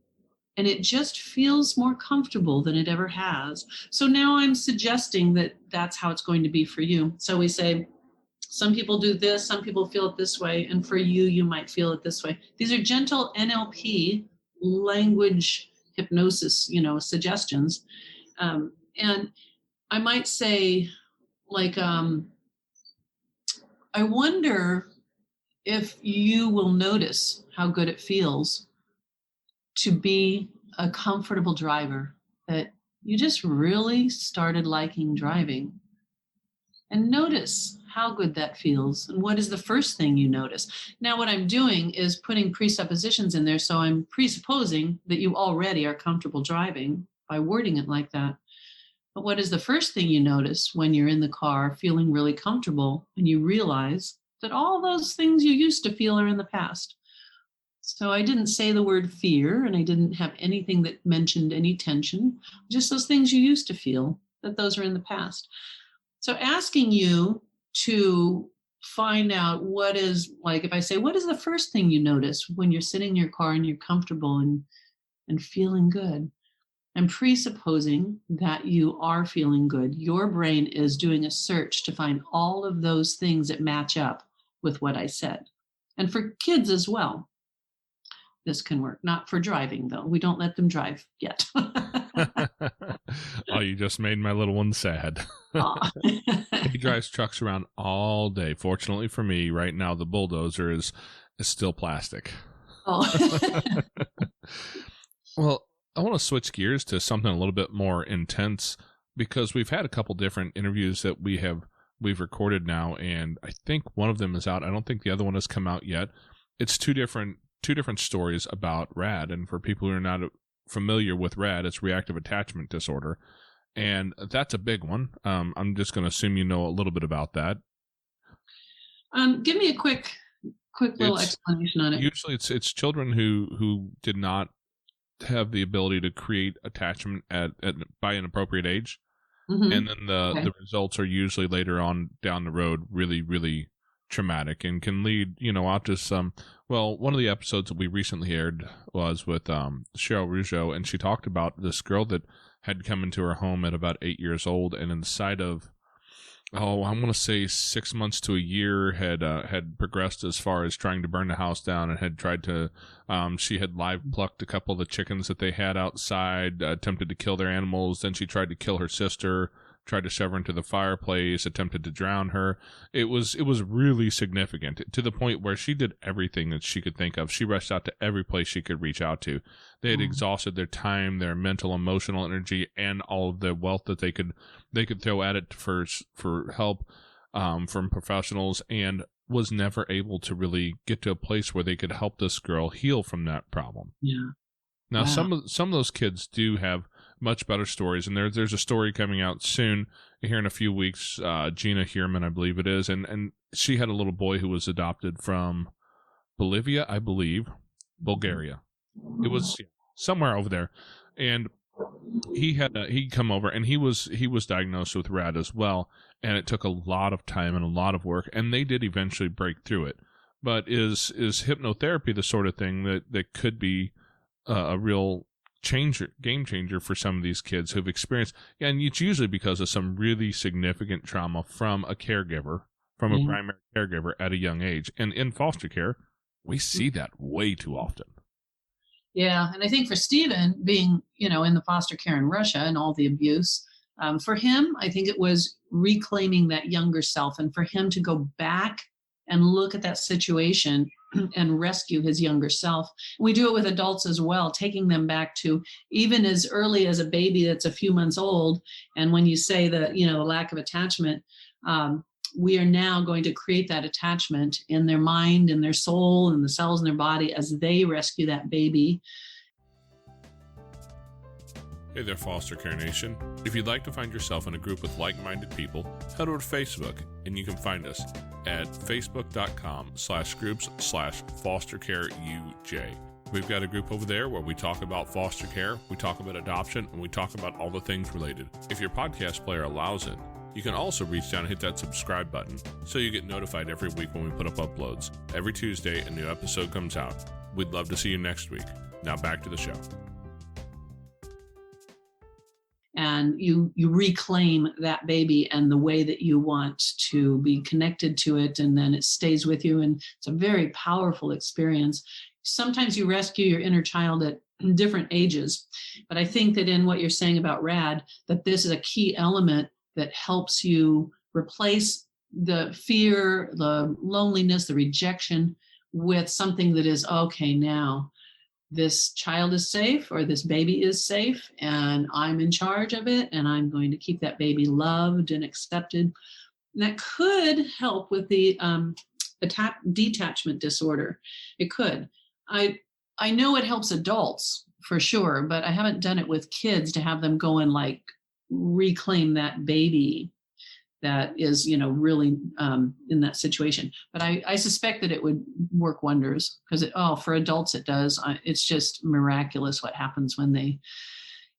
Speaker 5: and it just feels more comfortable than it ever has. So now I'm suggesting that that's how it's going to be for you. So we say, some people do this, some people feel it this way, and for you, you might feel it this way. These are gentle NLP, language hypnosis, suggestions. And I might say, like, I wonder if you will notice how good it feels to be a comfortable driver, that you just really started liking driving. And notice how good that feels. And what is the first thing you notice? Now, what I'm doing is putting presuppositions in there. So I'm presupposing that you already are comfortable driving by wording it like that. But what is the first thing you notice when you're in the car feeling really comfortable and you realize that all those things you used to feel are in the past? So I didn't say the word fear, and I didn't have anything that mentioned any tension, just those things you used to feel, that those are in the past. So asking you to find out what is, like, if I say, what is the first thing you notice when you're sitting in your car and you're comfortable and feeling good? I'm presupposing that you are feeling good. Your brain is doing a search to find all of those things that match up with what I said. And for kids as well, this can work. Not for driving, though. We don't let them drive yet.
Speaker 2: Oh, you just made my little one sad. He drives trucks around all day. Fortunately for me, right now, the bulldozer is still plastic.
Speaker 5: Oh.
Speaker 2: Well, I want to switch gears to something a little bit more intense, because we've had a couple different interviews that we've recorded now, and I think one of them is out. I don't think the other one has come out yet. It's two different stories about RAD, and for people who are not familiar with RAD, it's reactive attachment disorder, and that's a big one. I'm just going to assume you know a little bit about that.
Speaker 5: Give me a quick little explanation on it.
Speaker 2: Usually, it's children who did not have the ability to create attachment by an appropriate age, and then the results are usually later on down the road really, really traumatic, and can lead out to some. Well, one of the episodes that we recently aired was with Cheryl Rougeau, and she talked about this girl that had come into her home at about 8 years old, and inside of I want to say 6 months to a year had progressed as far as trying to burn the house down, and had tried to she had live plucked a couple of the chickens that they had outside, attempted to kill their animals. Then she tried to kill her sister, tried to shove her into the fireplace, attempted to drown her. It was really significant, to the point where she did everything that she could think of. She rushed out to every place she could reach out to. They had exhausted their time, their mental, emotional energy, and all of the wealth that they could throw at it for help from professionals, and was never able to really get to a place where they could help this girl heal from that problem.
Speaker 5: Yeah.
Speaker 2: Now,
Speaker 5: Wow.
Speaker 2: some of those kids do have much better stories, and there's a story coming out soon here in a few weeks. Gina Hierman, I believe it is, and she had a little boy who was adopted from Bolivia, I believe, Bulgaria. It was somewhere over there, and he'd come over, and he was diagnosed with RAD as well, and it took a lot of time and a lot of work, and they did eventually break through it. But is hypnotherapy the sort of thing that could be a real game changer for some of these kids who've experienced, and it's usually because of some really significant trauma from a caregiver, from a primary caregiver at a young age. And in foster care, we see that way too often.
Speaker 5: Yeah, and I think for Stephen, being, in the foster care in Russia and all the abuse, for him, I think it was reclaiming that younger self, and for him to go back and look at that situation and rescue his younger self. We do it with adults as well, taking them back to even as early as a baby that's a few months old. And when you say the lack of attachment, we are now going to create that attachment in their mind and their soul and the cells in their body as they rescue that baby.
Speaker 1: Hey there, Foster Care Nation. If you'd like to find yourself in a group with like-minded people, head over to Facebook, and you can find us at facebook.com/groups/fostercareuj. We've got a group over there where we talk about foster care, we talk about adoption, and we talk about all the things related. If your podcast player allows it, you can also reach down and hit that subscribe button so you get notified every week when we put up uploads. Every Tuesday, a new episode comes out. We'd love to see you next week. Now back to the show.
Speaker 5: And you reclaim that baby and the way that you want to be connected to it, and then it stays with you, and it's a very powerful experience. Sometimes you rescue your inner child at different ages, but I think that in what you're saying about RAD, that this is a key element that helps you replace the fear, the loneliness, the rejection with something that is, okay, now this child is safe, or this baby is safe, and I'm in charge of it, and I'm going to keep that baby loved and accepted. And that could help with the detachment disorder. It could. I know it helps adults for sure, but I haven't done it with kids to have them go and like reclaim that baby that is, really in that situation. But I suspect that it would work wonders, because for adults it does. It's just miraculous what happens when they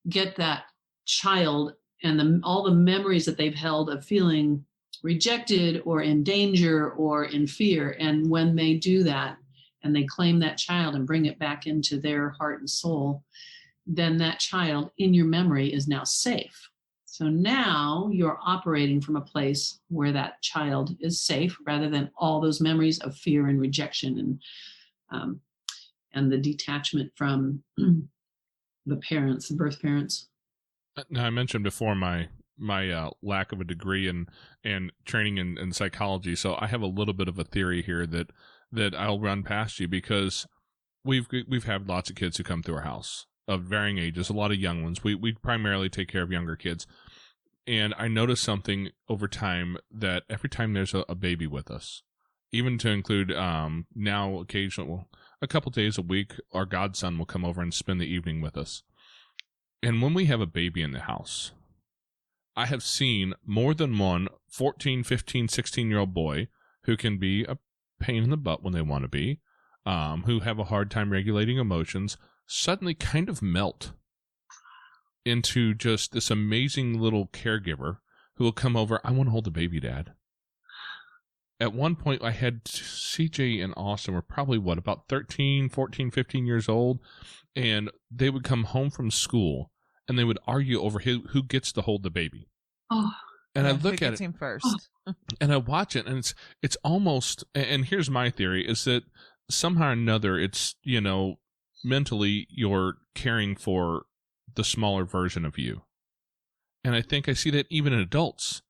Speaker 5: get that child and all the memories that they've held of feeling rejected or in danger or in fear. And when they do that and they claim that child and bring it back into their heart and soul, then that child in your memory is now safe. So now you're operating from a place where that child is safe, rather than all those memories of fear and rejection and the detachment from the parents, the birth parents.
Speaker 2: Now, I mentioned before my lack of a degree and training in psychology, so I have a little bit of a theory here that I'll run past you, because we've had lots of kids who come through our house of varying ages, a lot of young ones. We primarily take care of younger kids. And I noticed something over time, that every time there's a baby with us, even to include now occasionally, a couple days a week, our godson will come over and spend the evening with us. And when we have a baby in the house, I have seen more than one 14, 15, 16-year-old boy who can be a pain in the butt when they want to be, who have a hard time regulating emotions, suddenly kind of melt into just this amazing little caregiver who will come over. I want to hold the baby, Dad. At one point, I had CJ and Austin were probably, about 13, 14, 15 years old, and they would come home from school, and they would argue over who gets to hold the baby.
Speaker 5: Oh,
Speaker 2: and
Speaker 4: yeah,
Speaker 2: I look at it
Speaker 4: him first.
Speaker 2: and I watch it, and it's almost, and here's my theory, is that somehow or another, it's, mentally you're caring for the smaller version of you. And I think I see that even in adults.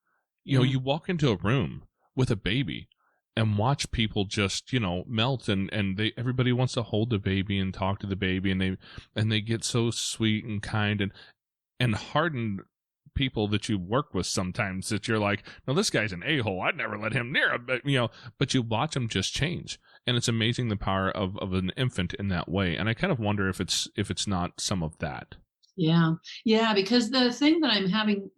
Speaker 2: You walk into a room with a baby and watch people just, melt, and everybody wants to hold the baby and talk to the baby, and they get so sweet and kind, and hardened people that you work with sometimes that you're like, no, this guy's an a-hole. I'd never let him near him. But you watch him just change. And it's amazing the power of an infant in that way. And I kind of wonder if it's not some of that.
Speaker 5: Yeah. Yeah. Because the thing that I'm having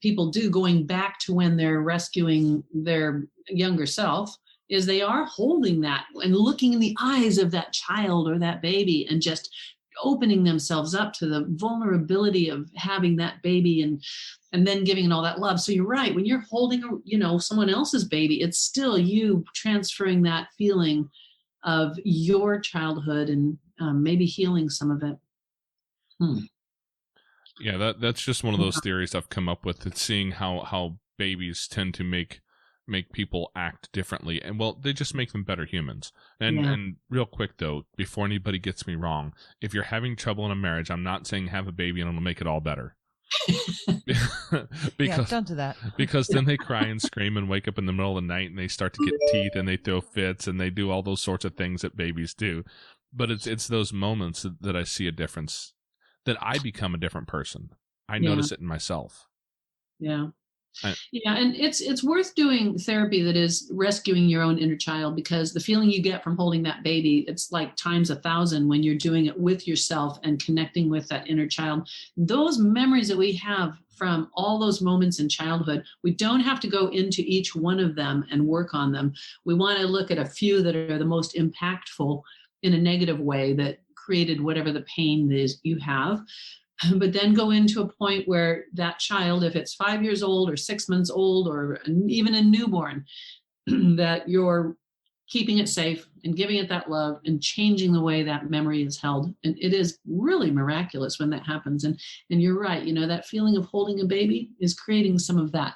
Speaker 5: people do, going back to when they're rescuing their younger self, is they are holding that and looking in the eyes of that child or that baby and just opening themselves up to the vulnerability of having that baby and then giving it all that love. So you're right. When you're holding, someone else's baby, it's still you transferring that feeling of your childhood and maybe healing some of it.
Speaker 2: Yeah, that's just one of those theories I've come up with. It's seeing how babies tend to make people act differently, and well, they just make them better humans. And real quick though, before anybody gets me wrong, if you're having trouble in a marriage, I'm not saying have a baby and it'll make it all better. Because
Speaker 4: don't do that.
Speaker 2: Because then they cry and scream and wake up in the middle of the night and they start to get teeth and they throw fits and they do all those sorts of things that babies do. But it's those moments that I see a difference, that I become a different person. I notice it in myself.
Speaker 5: Yeah. And it's worth doing therapy that is rescuing your own inner child, because the feeling you get from holding that baby, it's like times 1,000 when you're doing it with yourself and connecting with that inner child. Those memories that we have from all those moments in childhood, we don't have to go into each one of them and work on them. We want to look at a few that are the most impactful in a negative way that created whatever the pain is you have. But then go into a point where that child, if it's 5 years old or 6 months old or even a newborn, that you're keeping it safe and giving it that love and changing the way that memory is held. And it is really miraculous when that happens. And you're right, that feeling of holding a baby is creating some of that.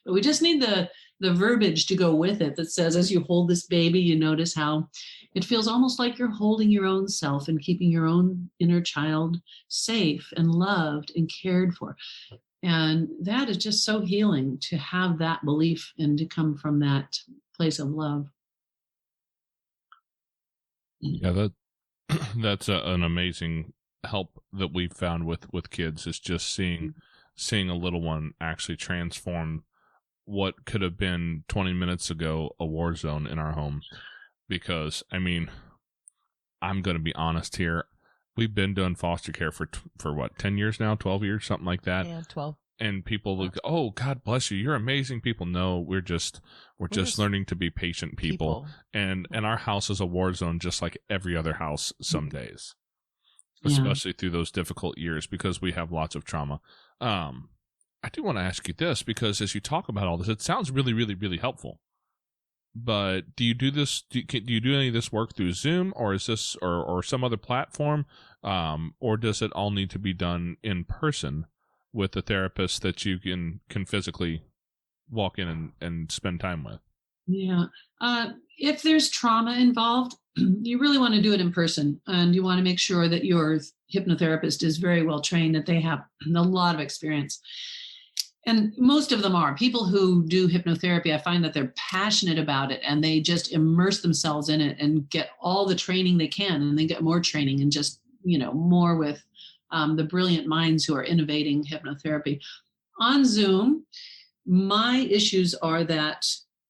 Speaker 5: But we just need the verbiage to go with it that says, as you hold this baby, you notice how it feels almost like you're holding your own self and keeping your own inner child safe and loved and cared for. And that is just so healing, to have that belief and to come from that place of love.
Speaker 2: Yeah, that's an amazing help that we've found with kids, is just seeing a little one actually transform what could have been 20 minutes ago a war zone in our home. Because, I mean, I'm going to be honest here. We've been doing foster care for what, 10 years now, 12 years, something like that.
Speaker 4: Yeah, 12.
Speaker 2: And people look, oh, God bless you, you're amazing people. No, we're just learning to be patient people. And our house is a war zone, just like every other house some days, especially through those difficult years, because we have lots of trauma. I do want to ask you this, because as you talk about all this, it sounds really, really, really helpful. But do you do this? Do you do any of this work through Zoom, or is this or some other platform, or does it all need to be done in person with a therapist that you can physically walk in and spend time with?
Speaker 5: Yeah, if there's trauma involved, you really want to do it in person, and you want to make sure that your hypnotherapist is very well trained, that they have a lot of experience. And most of them are. People who do hypnotherapy, I find that they're passionate about it and they just immerse themselves in it and get all the training they can, and they get more training and just, more with the brilliant minds who are innovating hypnotherapy. On Zoom, my issues are that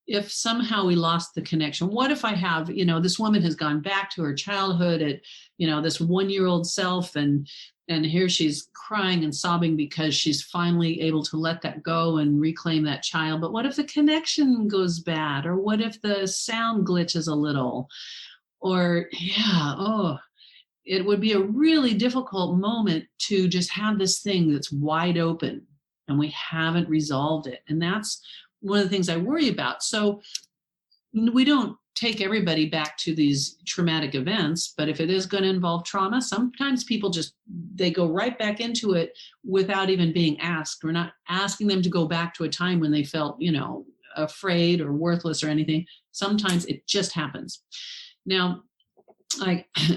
Speaker 5: if somehow we lost the connection, what if I have, this woman has gone back to her childhood at, this 1-year-old self, and here she's crying and sobbing because she's finally able to let that go and reclaim that child. But what if the connection goes bad? Or what if the sound glitches a little? Or, it would be a really difficult moment to just have this thing that's wide open and we haven't resolved it. And that's one of the things I worry about. So we don't take everybody back to these traumatic events, but if it is going to involve trauma, sometimes people they go right back into it without even being asked. We're not asking them to go back to a time when they felt, afraid or worthless or anything. Sometimes it just happens. Now,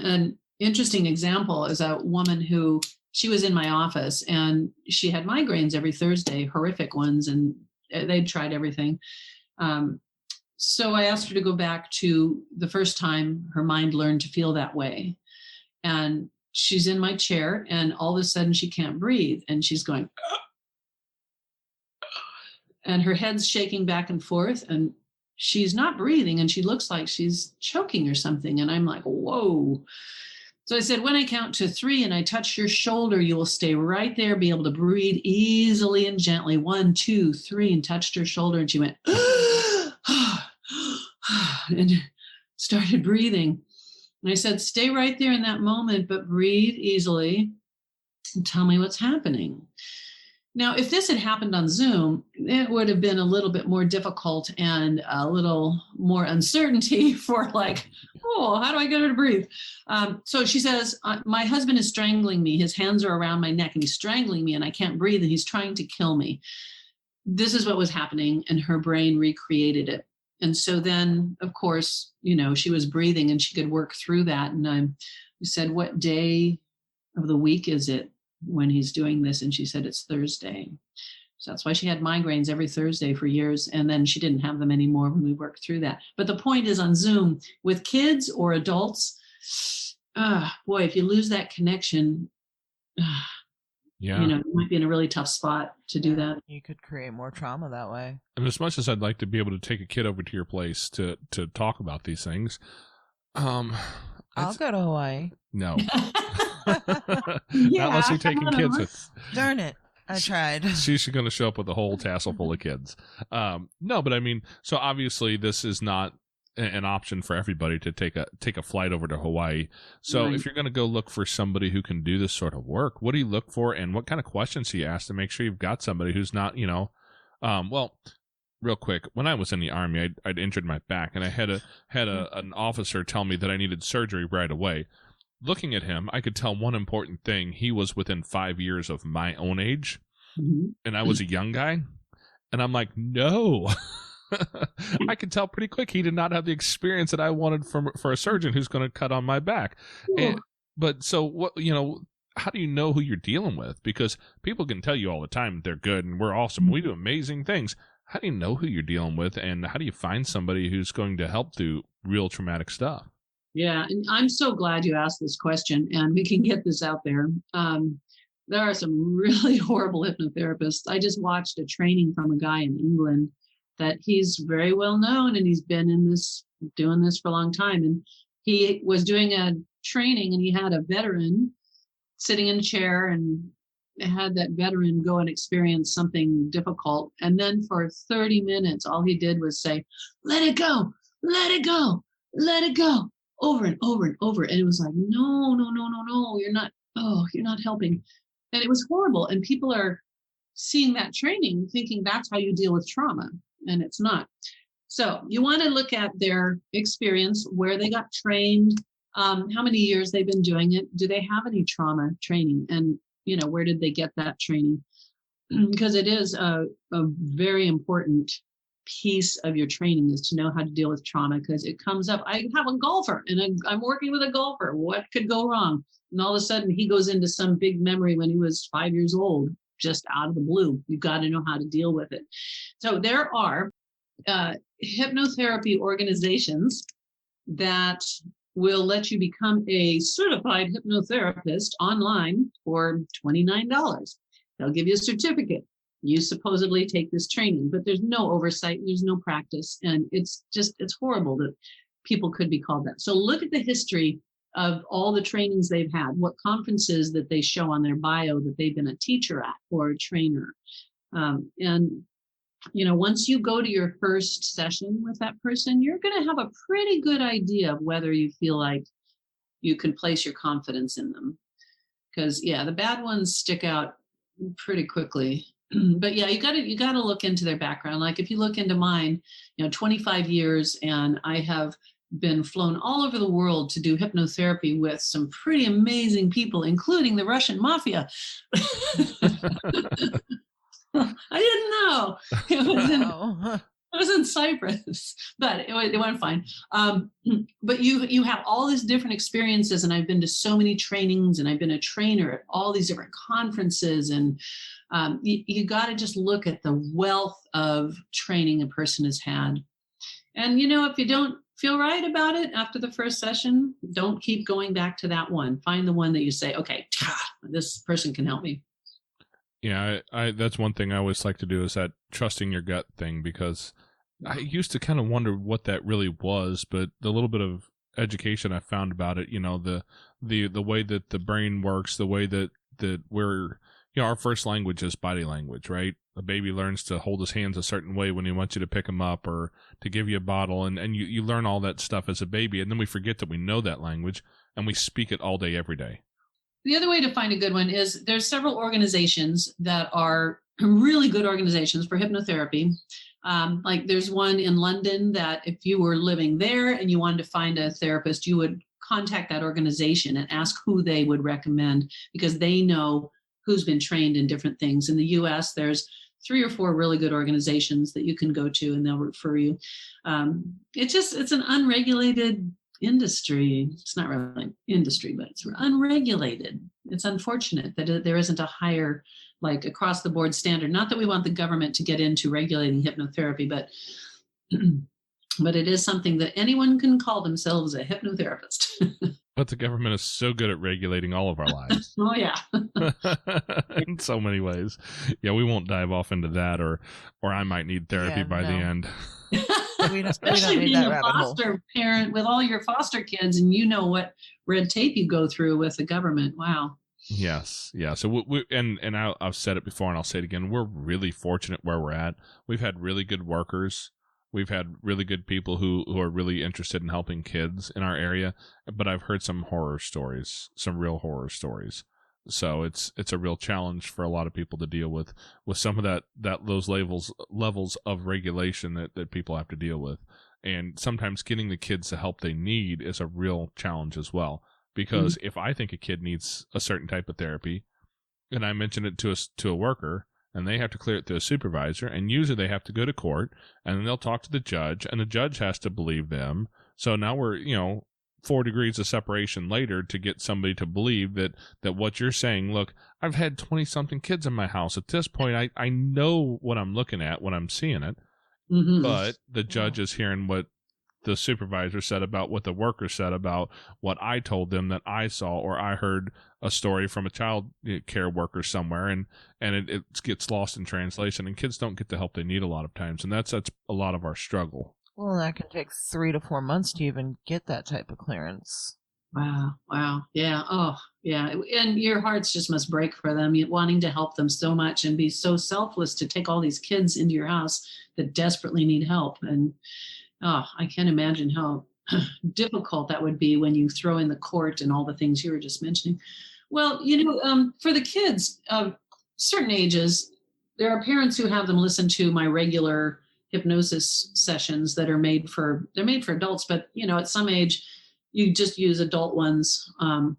Speaker 5: an interesting example is a woman who, she was in my office and she had migraines every Thursday, horrific ones, and they'd tried everything. So I asked her to go back to the first time her mind learned to feel that way. And she's in my chair and all of a sudden she can't breathe. And she's going, and her head's shaking back and forth, and she's not breathing, and she looks like she's choking or something. And I'm like, whoa. So I said, when I count to 3 and I touch your shoulder, you will stay right there, be able to breathe easily and gently. 1, 2, 3, and touched her shoulder. And she went, and started breathing. And I said, stay right there in that moment, but breathe easily and tell me what's happening. Now, if this had happened on Zoom, it would have been a little bit more difficult and a little more uncertainty for like, oh, how do I get her to breathe? So she says, my husband is strangling me. His hands are around my neck and he's strangling me and I can't breathe and he's trying to kill me. This is what was happening, and her brain recreated it. And so then, of course, she was breathing and she could work through that. And I said, what day of the week is it when he's doing this? And she said, it's Thursday. So that's why she had migraines every Thursday for years. And then she didn't have them anymore when we worked through that. But the point is, on Zoom with kids or adults, boy, if you lose that connection, you might be in a really tough spot to do that.
Speaker 4: You could create more trauma that way.
Speaker 2: And as much as I'd like to be able to take a kid over to your place to talk about these things,
Speaker 4: I'll go to Hawaii.
Speaker 2: No. Not unless you're taking kids with.
Speaker 4: Darn it. I tried.
Speaker 2: She's going to show up with a whole tassel full of kids. No, but I mean, so obviously this is not an option for everybody to take a flight over to Hawaii. So
Speaker 5: Right.
Speaker 2: If you're going to go look for somebody who can do this sort of work, what do you look for, and what kind of questions do you ask to make sure you've got somebody who's not, well, real quick, when I was in the Army, I'd injured my back, and I had an officer tell me that I needed surgery right away. Looking at him, I could tell one important thing. He was within 5 years of my own age, and I was a young guy. And I'm like, no. I could tell pretty quick he did not have the experience that I wanted for a surgeon who's going to cut on my back. But so what, how do you know who you're dealing with? Because people can tell you all the time they're good and we're awesome. We do amazing things. How do you know who you're dealing with, and how do you find somebody who's going to help through real traumatic stuff?
Speaker 5: Yeah, and I'm so glad you asked this question, and we can get this out there. There are some really horrible hypnotherapists. I just watched a training from a guy in England that he's very well known, and he's been doing this for a long time. And he was doing a training, and he had a veteran sitting in a chair, and had that veteran go and experience something difficult. And then for 30 minutes, all he did was say, let it go, let it go, let it go, over and over and over. And it was like, no, you're not helping. And it was horrible. And people are seeing that training thinking that's how you deal with trauma, and it's not. So you want to look at their experience, where they got trained, how many years they've been doing it. Do they have any trauma training? And where did they get that training? Because it is a very important piece of your training, is to know how to deal with trauma, because it comes up. I have a golfer, and I'm working with a golfer. What could go wrong? And all of a sudden he goes into some big memory when he was 5 years old, just out of the blue. You've got to know how to deal with it. So there are hypnotherapy organizations that will let you become a certified hypnotherapist online for $29. They'll give you a certificate. You supposedly take this training, but there's no oversight, there's no practice, and it's horrible that people could be called that. So look at the history of all the trainings they've had, what conferences that they show on their bio that they've been a teacher at or a trainer. And once you go to your first session with that person, you're going to have a pretty good idea of whether you feel like you can place your confidence in them. Because the bad ones stick out pretty quickly. But you got to look into their background. Like if you look into mine, 25 years, and I have been flown all over the world to do hypnotherapy with some pretty amazing people, including the Russian mafia. I didn't know. It was in Cyprus, but it went fine. But you have all these different experiences, and I've been to so many trainings, and I've been a trainer at all these different conferences, and you got to just look at the wealth of training a person has had. And if you don't feel right about it after the first session, don't keep going back to that one. Find the one that you say, okay, this person can help me.
Speaker 2: Yeah, I that's one thing I always like to do is that trusting your gut thing, because I used to kind of wonder what that really was, but the little bit of education I found about it, the way that the brain works, the way that we're, our first language is body language, right? A baby learns to hold his hands a certain way when he wants you to pick him up or to give you a bottle, and you learn all that stuff as a baby, and then we forget that we know that language, and we speak it all day, every day.
Speaker 5: The other way to find a good one is there's several organizations that are really good organizations for hypnotherapy. Like there's one in London that if you were living there and you wanted to find a therapist, you would contact that organization and ask who they would recommend, because they know who's been trained in different things. In the US, there's 3 or 4 really good organizations that you can go to and they'll refer you. It's an unregulated industry. It's not really industry, but it's unregulated. It's unfortunate that there isn't a higher, like, across the board standard. Not that we want the government to get into regulating hypnotherapy, but it is something that anyone can call themselves a hypnotherapist.
Speaker 2: But the government is so good at regulating all of our lives.
Speaker 5: Oh, yeah.
Speaker 2: In so many ways. Yeah, we won't dive off into that, or I might need therapy by the end.
Speaker 5: Especially being a foster parent with all your foster kids, and you know what red tape you go through with the government. Wow.
Speaker 2: Yes. Yeah. So I've said it before and I'll say it again. We're really fortunate where we're at. We've had really good workers. We've had really good people who are really interested in helping kids in our area, but I've heard some horror stories, some real horror stories. So it's a real challenge for a lot of people to deal with some of those levels of regulation that people have to deal with. And sometimes getting the kids the help they need is a real challenge as well. Because if I think a kid needs a certain type of therapy and I mention it to a worker, and they have to clear it to a supervisor, and usually they have to go to court, and then they'll talk to the judge, and the judge has to believe them. So now we're, 4 degrees of separation later to get somebody to believe that what you're saying. Look, I've had 20-something kids in my house. At this point, I know what I'm looking at when I'm seeing it, but the judge is hearing what the supervisor said about what the worker said about what I told them that I saw, or I heard a story from a child care worker somewhere, and it gets lost in translation, and kids don't get the help they need a lot of times, and that's a lot of our struggle.
Speaker 4: Well, that can take 3 to 4 months to even get that type of clearance.
Speaker 5: Wow. Yeah. Oh, yeah. And your hearts just must break for them, wanting to help them so much and be so selfless to take all these kids into your house that desperately need help. And I can't imagine how difficult that would be when you throw in the court and all the things you were just mentioning. Well, for the kids of certain ages, there are parents who have them listen to my regular hypnosis sessions that are made for adults, but at some age you just use adult ones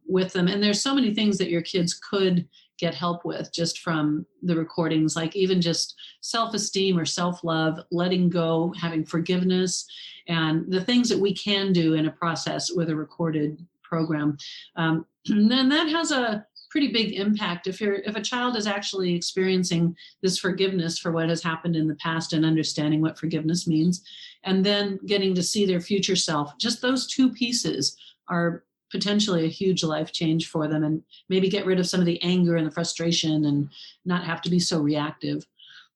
Speaker 5: with them. And there's so many things that your kids could get help with just from the recordings, like even just self-esteem or self-love, letting go, having forgiveness, and the things that we can do in a process with a recorded program. And then that has a pretty big impact if a child is actually experiencing this forgiveness for what has happened in the past and understanding what forgiveness means, and then getting to see their future self. Just those 2 pieces are potentially a huge life change for them, and maybe get rid of some of the anger and the frustration and not have to be so reactive.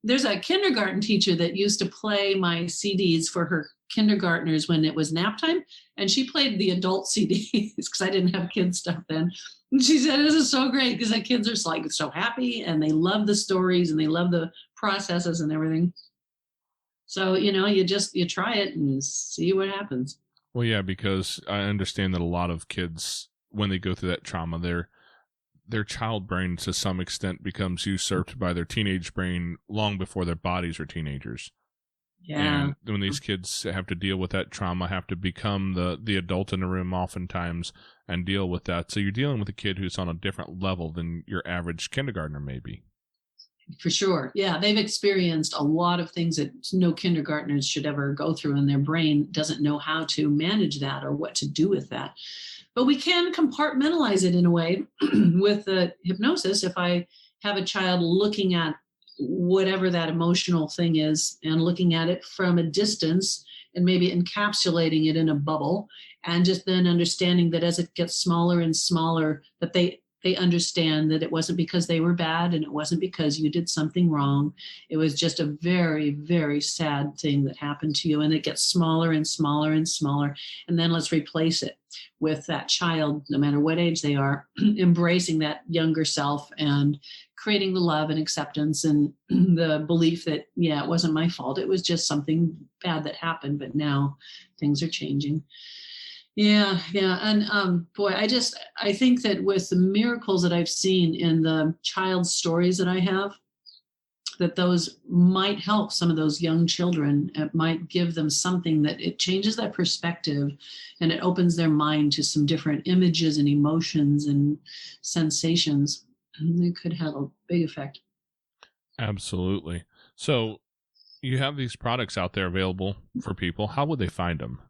Speaker 5: There's a kindergarten teacher that used to play my CDs for her kindergartners when it was nap time, and she played the adult CDs because I didn't have kids stuff then. And she said, "This is so great because the kids are like so happy and they love the stories and they love the processes and everything." So, you try it and see what happens.
Speaker 2: Well, yeah, because I understand that a lot of kids, when they go through that trauma, their child brain to some extent becomes usurped by their teenage brain long before their bodies are teenagers.
Speaker 5: Yeah.
Speaker 2: And when these kids have to deal with that trauma, have to become the adult in the room oftentimes and deal with that. So you're dealing with a kid who's on a different level than your average kindergartner maybe.
Speaker 5: For sure. Yeah, they've experienced a lot of things that no kindergartners should ever go through, and their brain doesn't know how to manage that or what to do with that. But we can compartmentalize it in a way with the hypnosis. If I have a child looking at whatever that emotional thing is and looking at it from a distance and maybe encapsulating it in a bubble, and just then understanding that as it gets smaller and smaller, that they they understand that it wasn't because they were bad and it wasn't because you did something wrong. It was just a very, very sad thing that happened to you, and it gets smaller and smaller and smaller. And then let's replace it with that child, no matter what age they are, embracing that younger self and creating the love and acceptance and the belief that, yeah, it wasn't my fault. It was just something bad that happened, but now things are changing. Yeah. And boy, I think that with the miracles that I've seen in the child stories that I have, that those might help some of those young children. It might give them something that it changes their perspective, and it opens their mind to some different images and emotions and sensations. It could have a big effect.
Speaker 2: Absolutely. So you have these products out there available for people. How would they find them?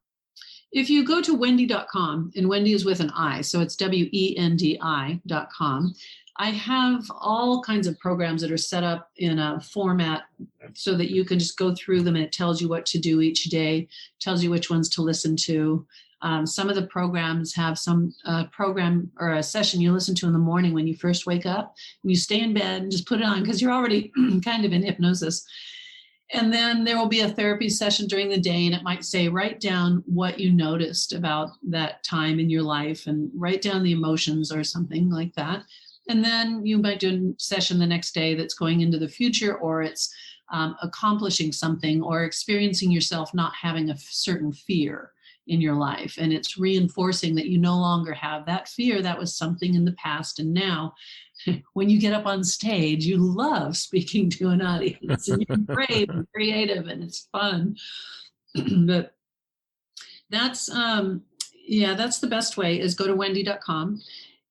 Speaker 5: If you go to Wendi.com, and Wendi is with an I, so it's WENDI.com, I have all kinds of programs that are set up in a format so that you can just go through them, and it tells you what to do each day, tells you which ones to listen to. Some of the programs have some program or a session you listen to in the morning when you first wake up. And you stay in bed and just put it on because you're already kind of in hypnosis. And then there will be a therapy session during the day, and it might say, write down what you noticed about that time in your life and write down the emotions or something like that. And then you might do a session the next day that's going into the future, or it's accomplishing something or experiencing yourself not having a certain fear in your life. And it's reinforcing that you no longer have that fear. That was something in the past. And now when you get up on stage, you love speaking to an audience, and you're brave and creative, and it's fun. But that's the best way, is go to Wendi.com.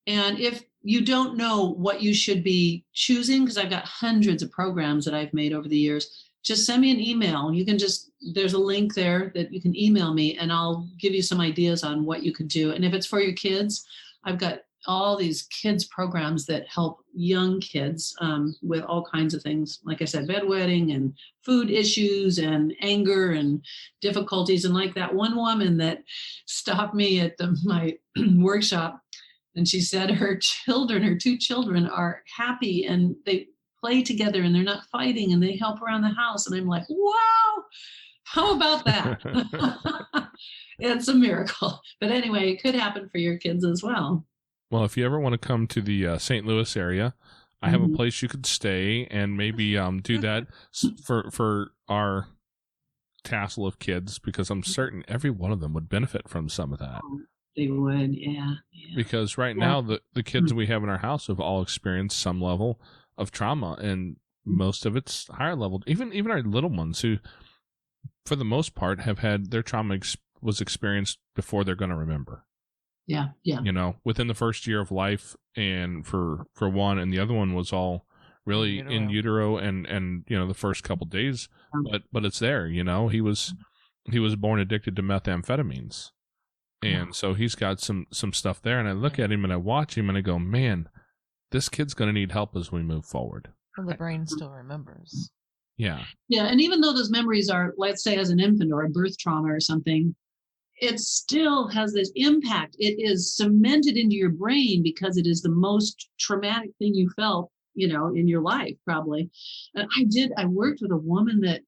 Speaker 5: And if you don't know what you should be choosing, because I've got hundreds of programs that I've made over the years, just send me an email. There's a link there that you can email me, and I'll give you some ideas on what you could do. And if it's for your kids, I've got all these kids programs that help young kids with all kinds of things. Like I said, bedwetting and food issues and anger and difficulties. And like that one woman that stopped me at my workshop, and she said her two children are happy and they play together and they're not fighting and they help around the house. And I'm like, wow, how about that? It's a miracle. But anyway, it could happen for your kids as well.
Speaker 2: Well, if you ever want to come to the St. Louis area, I have a place you could stay and maybe do that for our tassel of kids, because I'm certain every one of them would benefit from some of that.
Speaker 5: They would, yeah.
Speaker 2: Because right now, the kids we have in our house have all experienced some level of trauma, and most of it's higher level. Even our little ones, who, for the most part, have had their trauma was experienced before they're going to remember.
Speaker 5: Yeah.
Speaker 2: Within the first year of life, and for one, and the other one was all really in utero and the first couple days, but it's there. He was born addicted to methamphetamines, and so he's got some stuff there. And I look at him and I watch him and I go, man, this kid's going to need help as we move forward.
Speaker 4: And the brain still remembers.
Speaker 2: Yeah.
Speaker 5: And even though those memories are, let's say, as an infant or a birth trauma or something, it still has this impact. It is cemented into your brain because it is the most traumatic thing you felt, in your life, probably. And I worked with a woman that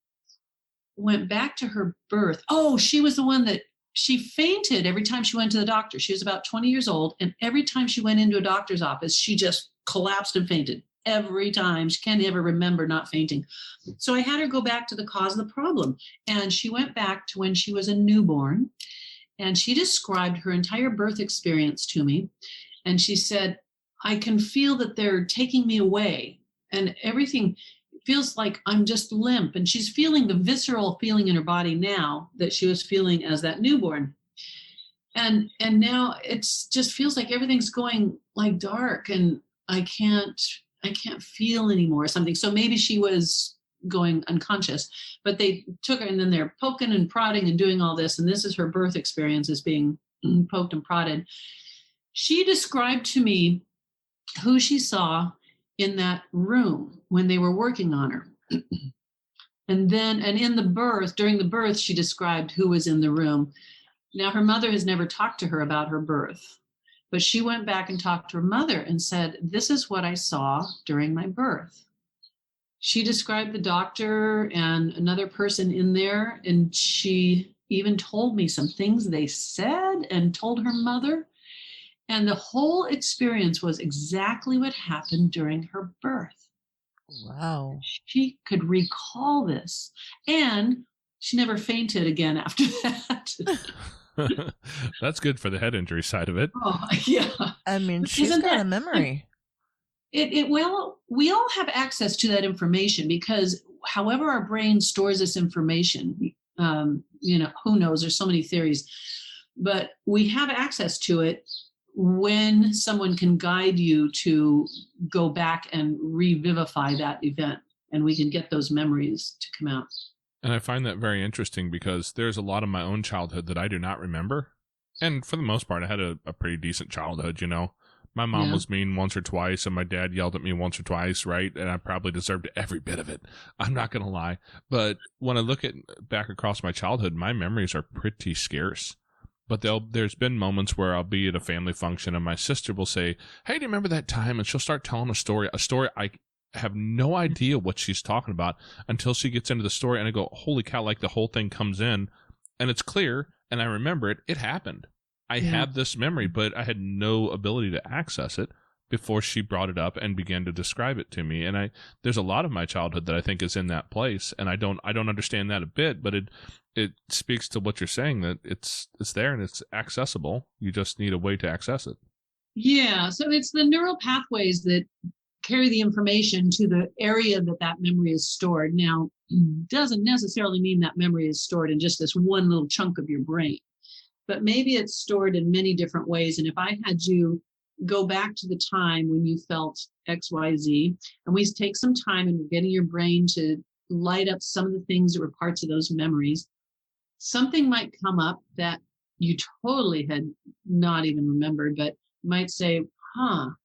Speaker 5: went back to her birth. Oh, she was the one that she fainted every time she went to the doctor. She was about 20 years old. And every time she went into a doctor's office, she just collapsed and fainted. Every time. She can't ever remember not fainting. So I had her go back to the cause of the problem. And she went back to when she was a newborn. And she described her entire birth experience to me. And she said, I can feel that they're taking me away. And everything feels like I'm just limp. And she's feeling the visceral feeling in her body now that she was feeling as that newborn. And now it's just feels like everything's going like dark, and I can't feel anymore or something. So maybe she was going unconscious, but they took her, and then they're poking and prodding and doing all this. And this is her birth experience, as being poked and prodded. She described to me who she saw in that room when they were working on her. And during the birth, she described who was in the room. Now, her mother has never talked to her about her birth, But she went back and talked to her mother and said, this is what I saw during my birth. She described the doctor and another person in there, and she even told me some things they said and told her mother. And the whole experience was exactly what happened during her birth.
Speaker 4: Wow.
Speaker 5: She could recall this. And she never fainted again after that.
Speaker 2: That's good for the head injury side of it.
Speaker 5: Oh, yeah.
Speaker 4: I mean, she's
Speaker 5: Isn't
Speaker 4: got
Speaker 5: that
Speaker 4: a memory.
Speaker 5: Well, we all have access to that information because however our brain stores this information, who knows, there's so many theories, but we have access to it when someone can guide you to go back and revivify that event, and we can get those memories to come out.
Speaker 2: And I find that very interesting because there's a lot of my own childhood that I do not remember. And for the most part, I had a pretty decent childhood, My mom was mean once or twice, and my dad yelled at me once or twice, right? And I probably deserved every bit of it. I'm not going to lie. But when I look back across my childhood, my memories are pretty scarce. But there's been moments where I'll be at a family function, and my sister will say, hey, do you remember that time? And she'll start telling a story I have no idea what she's talking about until she gets into the story, and I go, holy cow, like the whole thing comes in, and it's clear, and I remember it. It happened. I have this memory, but I had no ability to access it before she brought it up and began to describe it to me. And there's a lot of my childhood that I think is in that place, and I don't understand that a bit, but it speaks to what you're saying, that it's there and it's accessible. You just need a way to access it.
Speaker 5: Yeah, so it's the neural pathways that carry the information to the area that memory is stored. Now, doesn't necessarily mean that memory is stored in just this one little chunk of your brain, but maybe it's stored in many different ways. And if I had you go back to the time when you felt XYZ, and we take some time and we're getting your brain to light up some of the things that were parts of those memories, something might come up that you totally had not even remembered, but you might say, I'm